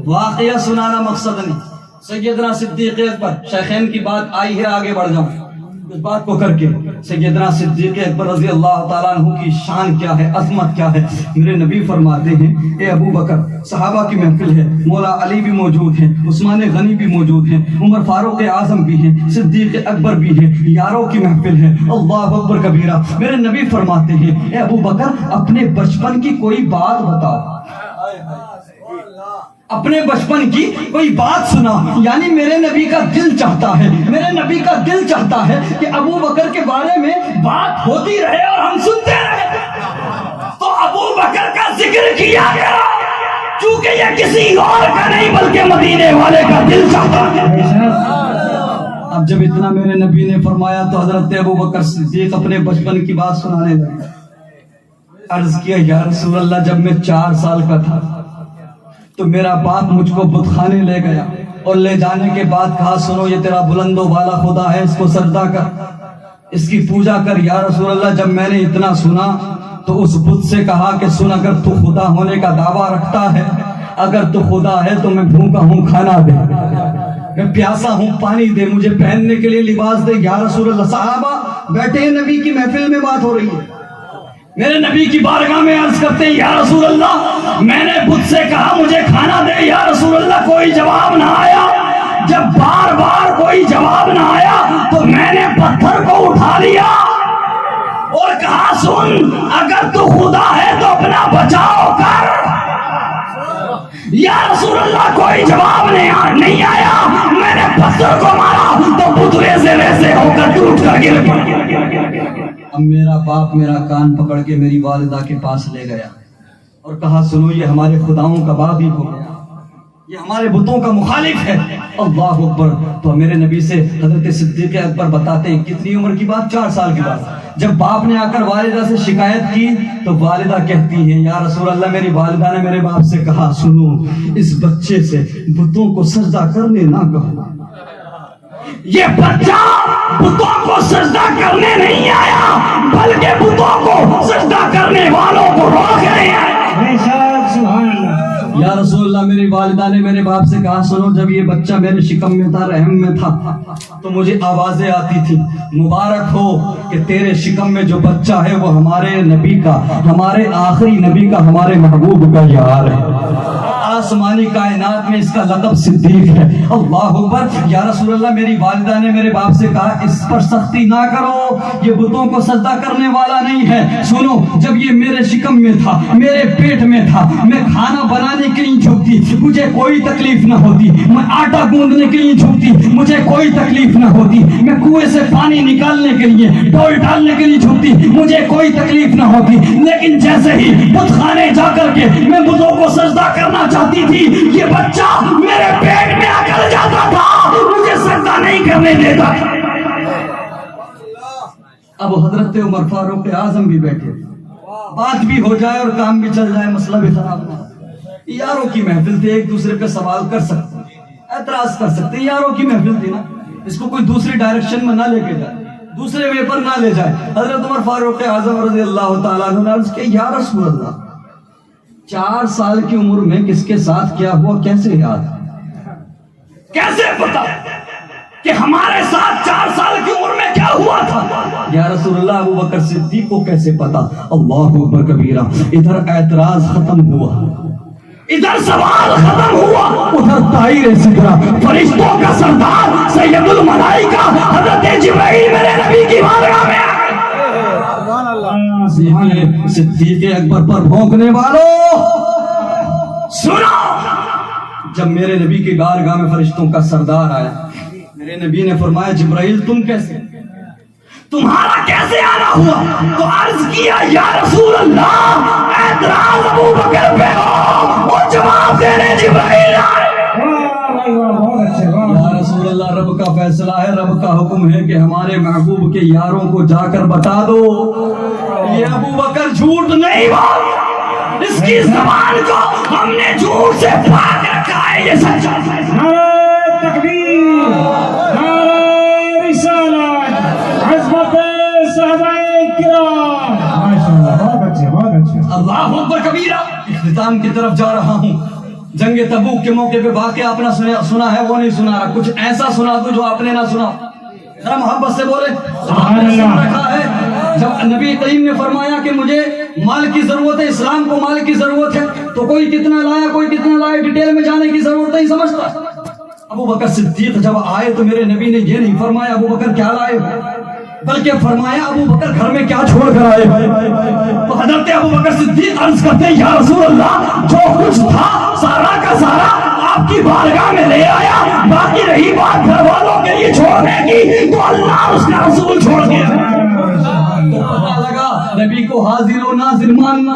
واقعہ سنانا مقصد نہیں. سیدنا صدیق اکبر, شیخین کی بات آئی ہے, آگے بڑھ جاؤں اس بات کو کر کے. سیدنا صدیق اکبر رضی اللہ تعالیٰ عنہ کی شان کیا ہے, عظمت کیا ہے. میرے نبی فرماتے ہیں اے ابو بکر, صحابہ کی محفل ہے, مولا علی بھی موجود ہیں, عثمان غنی بھی موجود ہیں, عمر فاروق اعظم بھی ہیں, صدیق اکبر بھی ہیں, یاروں کی محفل ہے. اللہ اکبر کبیرہ. میرے نبی فرماتے ہیں اے ابو بکر اپنے بچپن کی کوئی بات بتاؤ, اپنے بچپن کی کوئی بات سنا. یعنی میرے نبی کا دل چاہتا ہے, میرے نبی کا دل چاہتا ہے کہ ابو بکر کے بارے میں بات ہوتی رہے اور ہم سنتے رہے. تو ابو بکر کا ذکر کیا گیا چونکہ یہ کسی اور کا نہیں بلکہ مدینے والے کا دل چاہتا ہے. اب جب اتنا میرے نبی نے فرمایا تو حضرت ابو بکر صدیق اپنے بچپن کی بات سنانے لگے. عرض کیا یا رسول اللہ, جب میں 4 سال کا تھا تو میرا باپ مجھ کو بت خانے لے گیا, اور لے جانے کے بعد کہا سنو یہ تیرا بلند و بالا خدا ہے, اس کو سجدہ کر, اس کی پوجا کر. یا رسول اللہ جب میں نے اتنا سنا تو اس بت سے کہا کہ سن, اگر تو خدا ہونے کا دعویٰ رکھتا ہے, اگر تو خدا ہے تو میں بھوکا ہوں, کھانا دے, میں پیاسا ہوں, پانی دے, مجھے پہننے کے لیے لباس دے. یا رسول اللہ. صحابہ بیٹھے, نبی کی محفل میں بات ہو رہی ہے. میرے نبی کی بارگاہ میں عرض کرتے ہیں یا رسول اللہ میں نے بت سے کہا مجھے کھانا دے. یا رسول اللہ کوئی جواب نہ آیا. جب بار بار کوئی جواب نہ آیا تو میں نے پتھر کو اٹھا لیا اور کہا سن, اگر تو خدا ہے تو اپنا بچاؤ کر. یا رسول اللہ کوئی جواب نہیں آیا. میں نے پتھر کو مارا تو بت ریزے ریزے ہو کر ٹوٹ کر گر پڑا. اب میرا باپ میرا کان پکڑ کے میری والدہ کے پاس لے گیا اور کہا سنو یہ ہمارے خداؤں کا باغی ہو گیا, یہ ہمارے بتوں کا مخالف ہے. اللہ اکبر. تو میرے نبی سے حضرت صدیق اکبر بتاتے ہیں کتنی عمر کی بات, 4 سال کی بات. جب باپ نے آ کر والدہ سے شکایت کی تو والدہ کہتی ہیں یا رسول اللہ میری والدہ نے میرے باپ سے کہا سنو اس بچے سے بتوں کو سجدہ کرنے نہ کہو. یہ بچہ بتوں کو سجدہ کرنے نہیں آیا بلکہ بتوں کو سجدہ کرنے والوں کو روک رہے ہیں. یا رسول اللہ میری والدہ نے میرے باپ سے کہا سنو جب یہ بچہ میرے شکم میں تھا, رحم میں تھا, تو مجھے آوازیں آتی تھی مبارک ہو کہ تیرے شکم میں جو بچہ ہے وہ ہمارے نبی کا, ہمارے آخری نبی کا, ہمارے محبوب کا یار ہے. آسمانی کائنات میں اس کا لقب صدیق ہے۔ اللہ اکبر۔ یا رسول اللہ میری والدہ نے میرے باپ سے کہا اس پر سختی نہ کرو، یہ بتوں کو سجدہ کرنے والا نہیں ہے۔ سنو، جب یہ میرے شکم میں تھا، میرے پیٹ میں تھا، میں کھانا بنانے کے لیے جھکتی، مجھے کوئی تکلیف نہ ہوتی، میں آٹا گوندنے کے لیے جھکتی، مجھے کوئی تکلیف نہ ہوتی، میں کنویں سے پانی نکالنے کے لیے، ڈول ڈالنے کے لیے جھکتی، مجھے کوئی تکلیف نہ ہوتی۔ لیکن جیسے ہی بت خانے جا کر کے میں بتوں کو سجدہ کرنا چاہتی تھی، یہ بچہ میرے پیٹ میں آ کر جاتا تھا، مجھے سجدہ نہیں کرنے دیتا۔ اب حضرت عمر فاروق اعظم بھی بیٹھے، بات بھی ہو جائے اور کام بھی چل جائے، مسئلہ بھی خراب نہ ہو۔ یاروں کی محفل تھی، ایک دوسرے پہ سوال کر سکتے، اعتراض کر سکتے، یاروں کی محفل تھی نا، اس کو کوئی دوسری ڈائریکشن میں نہ لے کے جائے، دوسرے وے پر نہ لے جائے۔ حضرت عمر فاروق اعظم رضی اللہ تعالیٰ عنہ نے عرض کیا، یا رسول اللہ 4 سال کی عمر میں کس کے ساتھ کیا ہوا کیسے یاد، کیسے پتا کہ ہمارے ساتھ 4 سال کی عمر میں کیا ہوا تھا؟ یا رسول اللہ ابو بکر صدیق کو کیسے پتا؟ اللہ اکبر کبیرہ۔ ادھر اعتراض ختم ہوا، ادھر سوال ختم ہوا، ادھر طائر صدرہ فرشتوں کا سردار سید الملائکہ حضرت جبرائیل میرے نبی کی بارگاہ میں صدیق اکبر پر بھونکنے والوں سنو، جب میرے نبی کی بارگاہ میں فرشتوں کا سردار آیا، میرے نبی نے فرمایا جبرائیل تم کیسے، تمہارا کیسے آنا ہوا؟ تو عرض کیا یا رسول اللہ اعتراض ابو بکر پہ ہو، وہ جواب دینے جبرائیل آئے۔ یا رسول اللہ رب کا فیصلہ ہے، رب کا حکم ہے کہ ہمارے محبوب کے یاروں کو جا کر بتا دو یہ ابو بکر جھوٹ نہیں بول، اس کی زبان کو ہم نے جھوٹ سے پاک رکھا ہے، یہ سچا ہے۔ نعرہ تکبیر، نعرہ رسالت، عظمت صحابہ کرام، ماشاءاللہ بہت اچھے بہت اچھے۔ اللہ اکبر کبیرہ۔ اختتام کی طرف جا رہا ہوں۔ جنگ تبوک کے موقع پہ واقعہ آپ نے سنا ہے، وہ نہیں سنا رہا، کچھ ایسا سنا دو جو آپ نے نہ سنا، ذرا محبت سے بولے۔ آپ نے سن رکھا ہے جب نبی کریم نے فرمایا کہ مجھے مال کی ضرورت ہے، اسلام کو مال کی ضرورت ہے، تو کوئی کتنا لایا کوئی کتنا لایا ڈیٹیل میں جانے کی ضرورت نہیں سمجھتا۔ ابو بکر صدیق جب آئے تو میرے نبی نے یہ نہیں فرمایا ابو بکر کیا لائے، بلکہ فرمایا ابو بکر گھر میں کیا چھوڑ کر آئے۔ تو حضرت ابو بکر صدیق عرض کرتے ہیں یا رسول اللہ جو کچھ تھا سارا کا سارا آپ کی بارگاہ میں لے آیا، باقی رہی بات گھر والوں کے لیے چھوڑنے کی تو اللہ اس کا رسول چھوڑ گیا۔ تو پتہ لگا نبی کو حاضر و ناظر ماننا،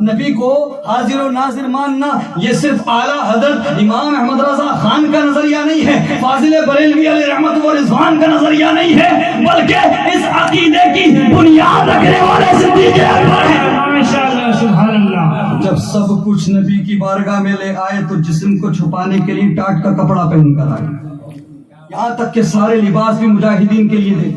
نبی کو حاضر و ناظر ماننا یہ صرف اعلیٰ حضرت امام احمد رضا خان کا نظریہ نہیں ہے، فاضل بریلوی علیہ رحمت و رضوان کا نظریہ نہیں ہے، بلکہ اس عقیدے کی بنیاد رکھنے والے صدیق اکبر ہیں۔ ماشاءاللہ سبحان اللہ۔ جب سب کچھ نبی کی بارگاہ میں لے آئے تو جسم کو چھپانے کے لیے ٹاٹ کا کپڑا پہن کر آئے، یہاں تک کہ سارے لباس بھی مجاہدین کے لیے دے،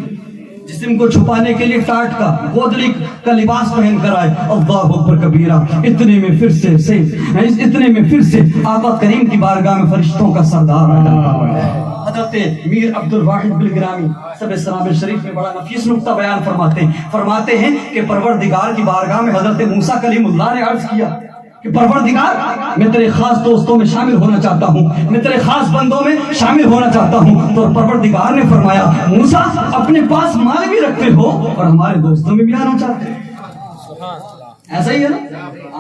جسم کو چھپانے کے لیے ٹاٹ کا گودڑی کا لباس پہن کر آئے۔ اللہ اکبر کبیرہ۔ اتنے میں پھر سے آقا کریم کی بارگاہ میں فرشتوں کا سردار آیا، حضرت میر عبد الواحد بلگرامی سب سلام شریف میں بڑا نفیس نکتہ بیان فرماتے ہیں کہ پروردگار کی بارگاہ میں حضرت موسیٰ کلیم اللہ نے عرض کیا کہ پروردگار میں تیرے خاص دوستوں میں شامل ہونا چاہتا ہوں، میں تیرے خاص بندوں میں شامل ہونا چاہتا ہوں۔ تو پروردگار نے فرمایا موسیٰ اپنے پاس مال بھی رکھتے ہو اور ہمارے دوستوں میں بھی آنا چاہتے ہیں۔ ایسا ہی ہے نا،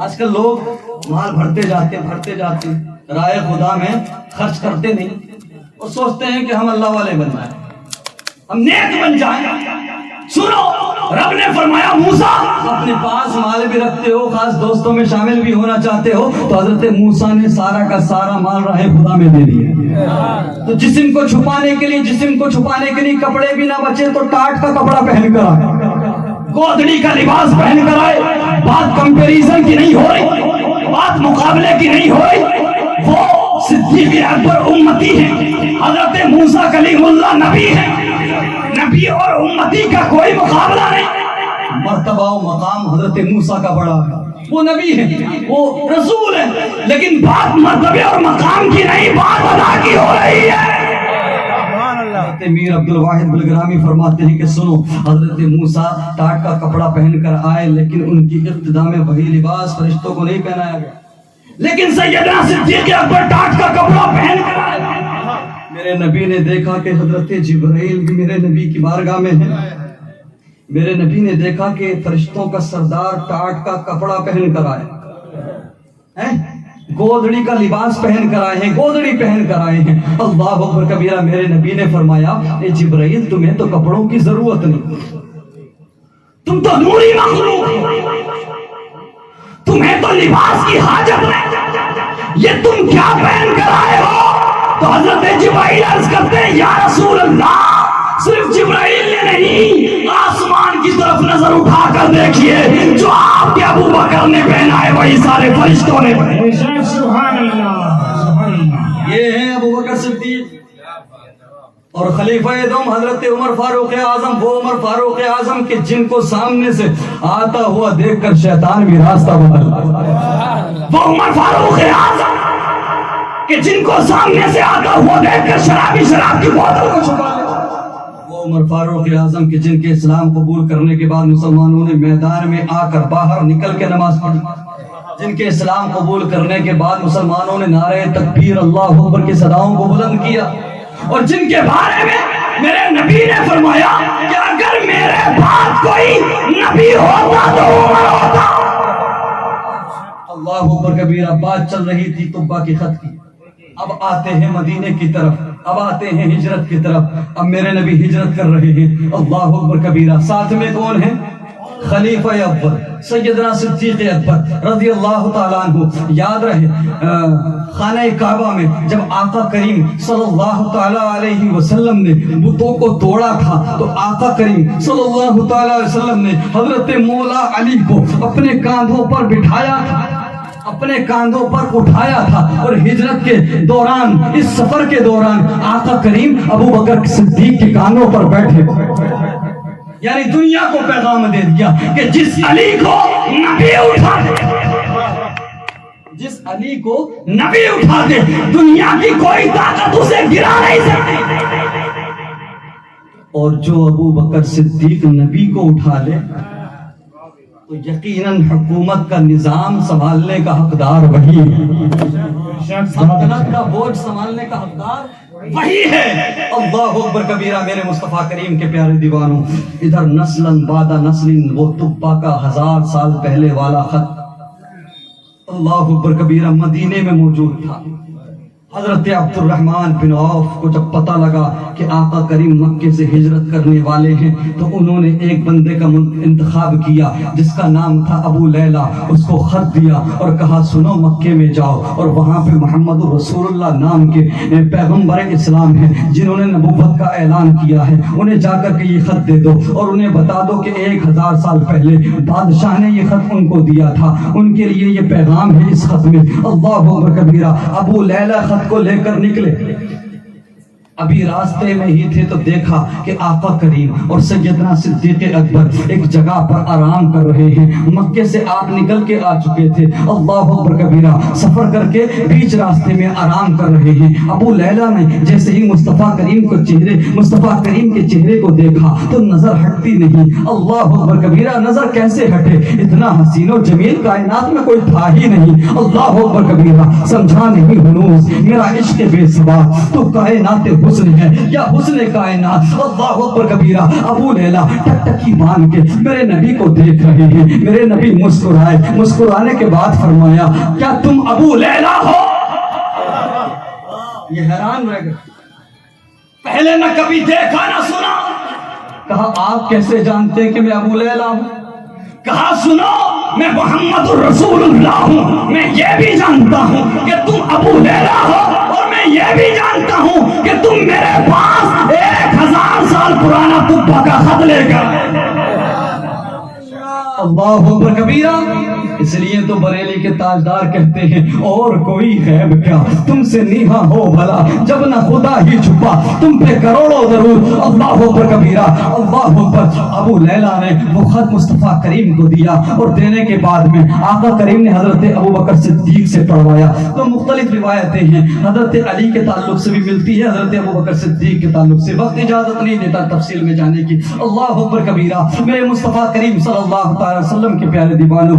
آج کل لوگ مال بھرتے جاتے رائے خدا میں خرچ کرتے نہیں، اور سوچتے ہیں کہ ہم اللہ والے بن جائیں، ہم نیک بن جائیں۔ سنو، رب نے فرمایا موسیٰ اپنے پاس مال بھی رکھتے ہو، خاص دوستوں میں شامل بھی ہونا چاہتے ہو، تو حضرت موسیٰ نے سارا کا سارا مال راہ خدا میں دے دیا۔ تو جسم کو چھپانے کے لیے کپڑے بھی نہ بچے تو ٹاٹ کا کپڑا پہن کر آئے، گودڑی کا لباس پہن کر آئے۔ بات کمپیریزن کی نہیں ہو رہی، بات مقابلے کی نہیں ہو رہی، وہ صدیق اکبر امتی ہے، حضرت موسیٰ کلیم اللہ نبی ہے، نبی اور امتی کا کوئی مقابلہ نہیں۔ مرتبہ و مقام حضرت موسیٰ کا بڑا ہے، وہ نبی ہے، وہ رسول ہے، لیکن بات مرتبے اور مقام کی نہیں، بات ادا کی ہو رہی ہے۔ حضرت میر عبد الواحد بلگرامی فرماتے ہیں کہ سنو، حضرت موسیٰ ٹاٹ کا کپڑا پہن کر آئے، لیکن ان کی ابتدا میں وہی لباس فرشتوں کو نہیں پہنایا گیا، لیکن سیدنا صدیق اکبر ٹاٹ کا کپڑا پہن کر آئے. میرے نبی نے دیکھا کہ حضرت جبرائیل بھی میرے نبی کی بارگاہ میں ہے. میرے نبی نے دیکھا کہ فرشتوں کا سردار ٹاٹ کا کپڑا پہن کر آئے ہیں، گودڑی کا لباس پہن کر آئے ہیں، گودڑی پہن کر آئے ہیں. اللہ اکبر کبیرہ. میرے نبی نے فرمایا اے جبرائیل تمہیں تو کپڑوں کی ضرورت نہیں، تم تو نوری مخلوق ہو، تمہیں تو لباس کی حاجت نہیں، یہ تم کیا پہن کر آئے ہو؟ تو حضرت جبرائیل عرض کرتے ہیں یا رسول اللہ صرف جبرائیل نے نہیں، آسمان کی طرف نظر اٹھا کر دیکھیے، جو آپ کے ابو بکر نے پہنا ہے وہی سارے فرشتوں نے پہنا ہے. سبحان اللہ سبحان اللہ. یہ ہیں ابو بکر صدیق اور خلیفہ دوم حضرت عمر فاروق اعظم. وہ عمر فاروق اعظم کہ جن کو سامنے سے آتا ہوا دیکھ کر شیطان بھی راستہ بدل. وہ عمر فاروق اعظم کہ جن کو سامنے سے آتا ہوا دیکھ کر شرابی شراب کی بوتل کو چھپا لے. وہ عمر فاروق اعظم کہ جن کے اسلام قبول کرنے کے بعد مسلمانوں نے میدان میں آ کر باہر نکل کے نماز پڑھی. جن کے اسلام قبول کرنے کے بعد مسلمانوں نے نعرہ تکبیر اللہ اکبر کی صداؤں کو بلند کیا. اور جن کے بارے میں میرے نبی نے فرمایا کہ اگر میرے بعد کوئی نبی ہوتا تو عمر ہوتا. اللہ اکبر کبیرہ. بات چل رہی تھی طبہ کی خط کی. اب آتے ہیں مدینے کی طرف، اب آتے ہیں ہجرت کی طرف. اب میرے نبی ہجرت کر رہے ہیں. اللہ اکبر کبیرہ. ساتھ میں کون ہیں؟ خلیفہ اول سیدنا صدیق اکبر رضی اللہ تعالیٰ عنہ. یاد رہے خانہ کعبہ میں جب آقا کریم صلی اللہ تعالیٰ علیہ وسلم نے بتوں کو توڑا تھا تو آقا کریم صلی اللہ تعالیٰ علیہ وسلم نے حضرت مولا علی کو اپنے کاندھوں پر بٹھایا تھا، اپنے کاندھوں پر اٹھایا تھا. اور ہجرت کے دوران، اس سفر کے دوران آقا کریم ابو بکر صدیق کے کاندھوں پر بیٹھے، یعنی دنیا کو پیغام دے دیا کہ جس علی کو نبی اٹھا دے، جس علی کو نبی اٹھا دے دنیا کی کوئی طاقت اسے گرا نہیں سکتی. اور جو ابو بکر صدیق نبی کو اٹھا لے تو یقیناً حکومت کا نظام سنبھالنے کا حقدار وہی ہے، سلطنت کا بوجھ سنبھالنے کا حقدار وہی ہے. اللہ اکبر کبیرہ. میرے مصطفیٰ کریم کے پیارے دیوانوں، ادھر نسلاً بعد نسل وہ طبہ کا 1000 سال پہلے والا خط اللہ اکبر کبیرہ مدینے میں موجود تھا. حضرت عبد الرحمن بن عوف کو جب پتہ لگا کہ آقا کریم مکے سے ہجرت کرنے والے ہیں تو انہوں نے ایک بندے کا انتخاب کیا جس کا نام تھا ابو لیلہ. اس کو خط دیا اور کہا سنو مکے میں جاؤ اور وہاں پہ محمد رسول اللہ نام کے پیغمبر اسلام ہیں جنہوں نے نبوت کا اعلان کیا ہے، انہیں جا کر کے یہ خط دے دو اور انہیں بتا دو کہ 1000 سال پہلے بادشاہ نے یہ خط ان کو دیا تھا، ان کے لیے یہ پیغام ہے اس خط میں. اللہ اکبر کبیرہ. ابو لیلہ خط کو لے کر نکلے. ابھی راستے میں ہی تھے تو دیکھا کہ آقا کریم اور سیدنا صدیق اکبر ایک جگہ پر آرام کر رہے ہیں. مکے سے آپ نکل کے آ چکے تھے. اللہ اکبر کبیرہ. سفر کر کے بیچ راستے میں آرام کر رہے ہیں. ابو لیلہ نے جیسے ہی مصطفیٰ کریم کے چہرے کو دیکھا تو نظر ہٹتی نہیں. اللہ اکبر کبیرہ. نظر کیسے ہٹے؟ اتنا حسین و جمیل کائنات میں کوئی تھا ہی نہیں. اللہ اکبر کبیرہ. سمجھا نہیں ہنوز میرا عشق بے سبب تو کائنات حسن ہے یا حسن کائنات. اللہ اکبر کبیرہ. ابو لیلہ ٹکٹکی مان کے میرے نبی کو دیکھ رہے ہیں. میرے نبی مسکرائے. مسکرانے کے بعد فرمایا کیا تم ابو لیلہ ہو؟ یہ حیران رہ گئے. پہلے نہ کبھی دیکھا نہ سنا. کہا آپ کیسے جانتے کہ میں ابو لیلہ ہوں؟ کہا سنو میں محمد الرسول اللہ ہوں. میں یہ بھی جانتا ہوں کہ تم ابو لیلہ ہو اور میں یہ بھی جانتا ہوں کہ تم میرے پاس 1000 سال پرانا طبہ کا خط لے کر. اللہ اکبر کبیرہ. اس لیے تو بریلی کے تاجدار کہتے ہیں اور کوئی غیب کیا تم سے نیہا ہو بھلا جب نہ خدا ہی چھپا تم پہ کروڑوں ضرور. اللہ اکبر کبیرہ. اللہ اکبر. ابو لیلہ نے وہ خط مصطفیٰ کریم کو دیا اور دینے کے بعد میں آقا کریم نے حضرت ابو بکر صدیق سے پڑھوایا. تو مختلف روایتیں ہیں. حضرت علی کے تعلق سے بھی ملتی ہے, حضرت ابو بکر صدیق کے تعلق سے. وقت اجازت نہیں دیتا تفصیل میں جانے کی. اللہ اکبر کبیرہ. میرے مصطفیٰ کریم صلی اللہ تعالی وسلم کے پیارے دیوانوں,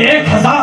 1000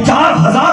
4000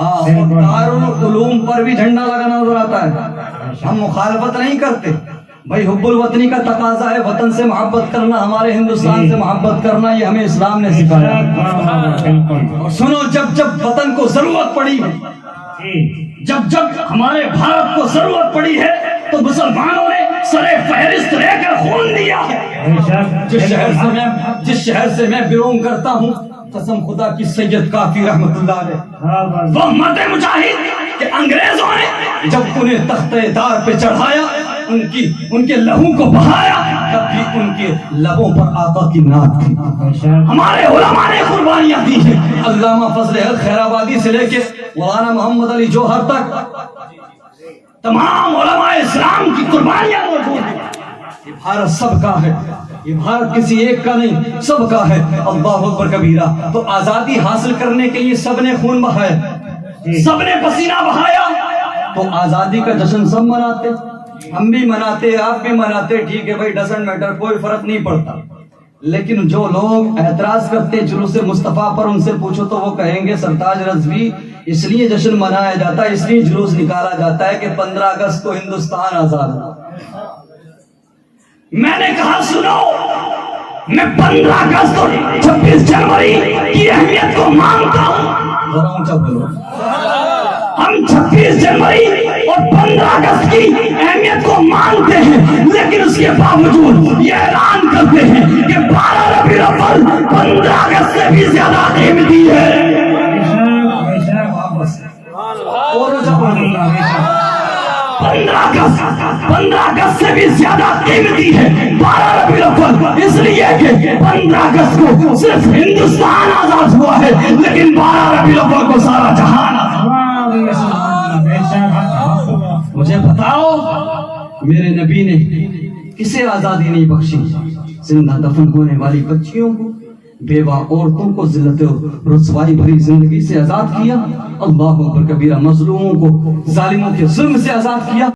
ہاں دارالعلوم پر بھی جھنڈا لگا نظر آتا ہے. ہم مخالفت نہیں کرتے بھائی، حب الوطنی کا تقاضا ہے، وطن سے محبت کرنا، ہمارے ہندوستان سے محبت کرنا، یہ ہمیں اسلام نے سکھایا. اور سنو، جب جب وطن کو ضرورت پڑی ہے، جب جب ہمارے بھارت کو ضرورت پڑی ہے تو مسلمانوں نے سرے فہرست لے کر خون دیا ہے. جس شہر سے میں بلونگ کرتا ہوں، قسم خدا کی سید کافی رحمت اللہ علیہ، وہ مرد مجاہد کہ انگریزوں نے جب انہیں تختہ دار پہ چڑھایا، ان کے لہو کو بہایا، تب بھی ان کے لبوں پر آقا کی نعت تھی. ہمارے علماء نے قربانیاں دی ہیں، علامہ فضل حق خیر آبادی سے لے کے مولانا محمد علی جوہر تک تمام علماء اسلام کی قربانیاں موجود ہیں. یہ بھارت سب کا ہے، یہ بھارت کسی ایک کا نہیں، سب کا ہے. اللہ اکبر کبیرہ. تو آزادی حاصل کرنے کے لیے سب نے خون بہایا، سب نے پسینہ بہایا. تو آزادی کا جشن سب مناتے، ہم بھی مناتے، آپ بھی مناتے، ٹھیک ہے بھائی، ڈزنٹ میٹر، کوئی فرق نہیں پڑتا. لیکن جو لوگ اعتراض کرتے جلوس مصطفیٰ پر، ان سے پوچھو تو وہ کہیں گے سرتاج رضوی اس لیے جشن منایا جاتا ہے، اس لیے جلوس نکالا جاتا ہے کہ 15 اگست کو ہندوستان آزاد ہوا. میں نے کہا سنو، میں 15 اگست اور 26 جنوری کی اہمیت کو مانتا ہوں. ذرا اونچا بولو. ہم 26 جنوری اور 15 اگست کی اہمیت کو مانتے ہیں، لیکن اس کے باوجود یہ اعلان کرتے ہیں کہ 12 ربیع الاول 15 اگست سے بھی زیادہ قیمتی ہے. اور 15 اگست سے بھی زیادہ قیمتی ہے 12 ربیع الاول، اس لیے کہ 15 اگست کو صرف ہندوستان آزاد ہوا ہے، لیکن 12 ربیع الاول کو سارا جہان آزاد. مجھے بتاؤ میرے نبی نے کسے آزادی نہیں بخشی؟ زندہ دفن ہونے والی بچیوں کو، بیوہ عورتوں کو ذلت و رسوائی بھری زندگی سے آزاد کیا. اللہ اکبر کبیرہ. مظلوموں کو ظالموں کے ظلم سے آزاد کیا.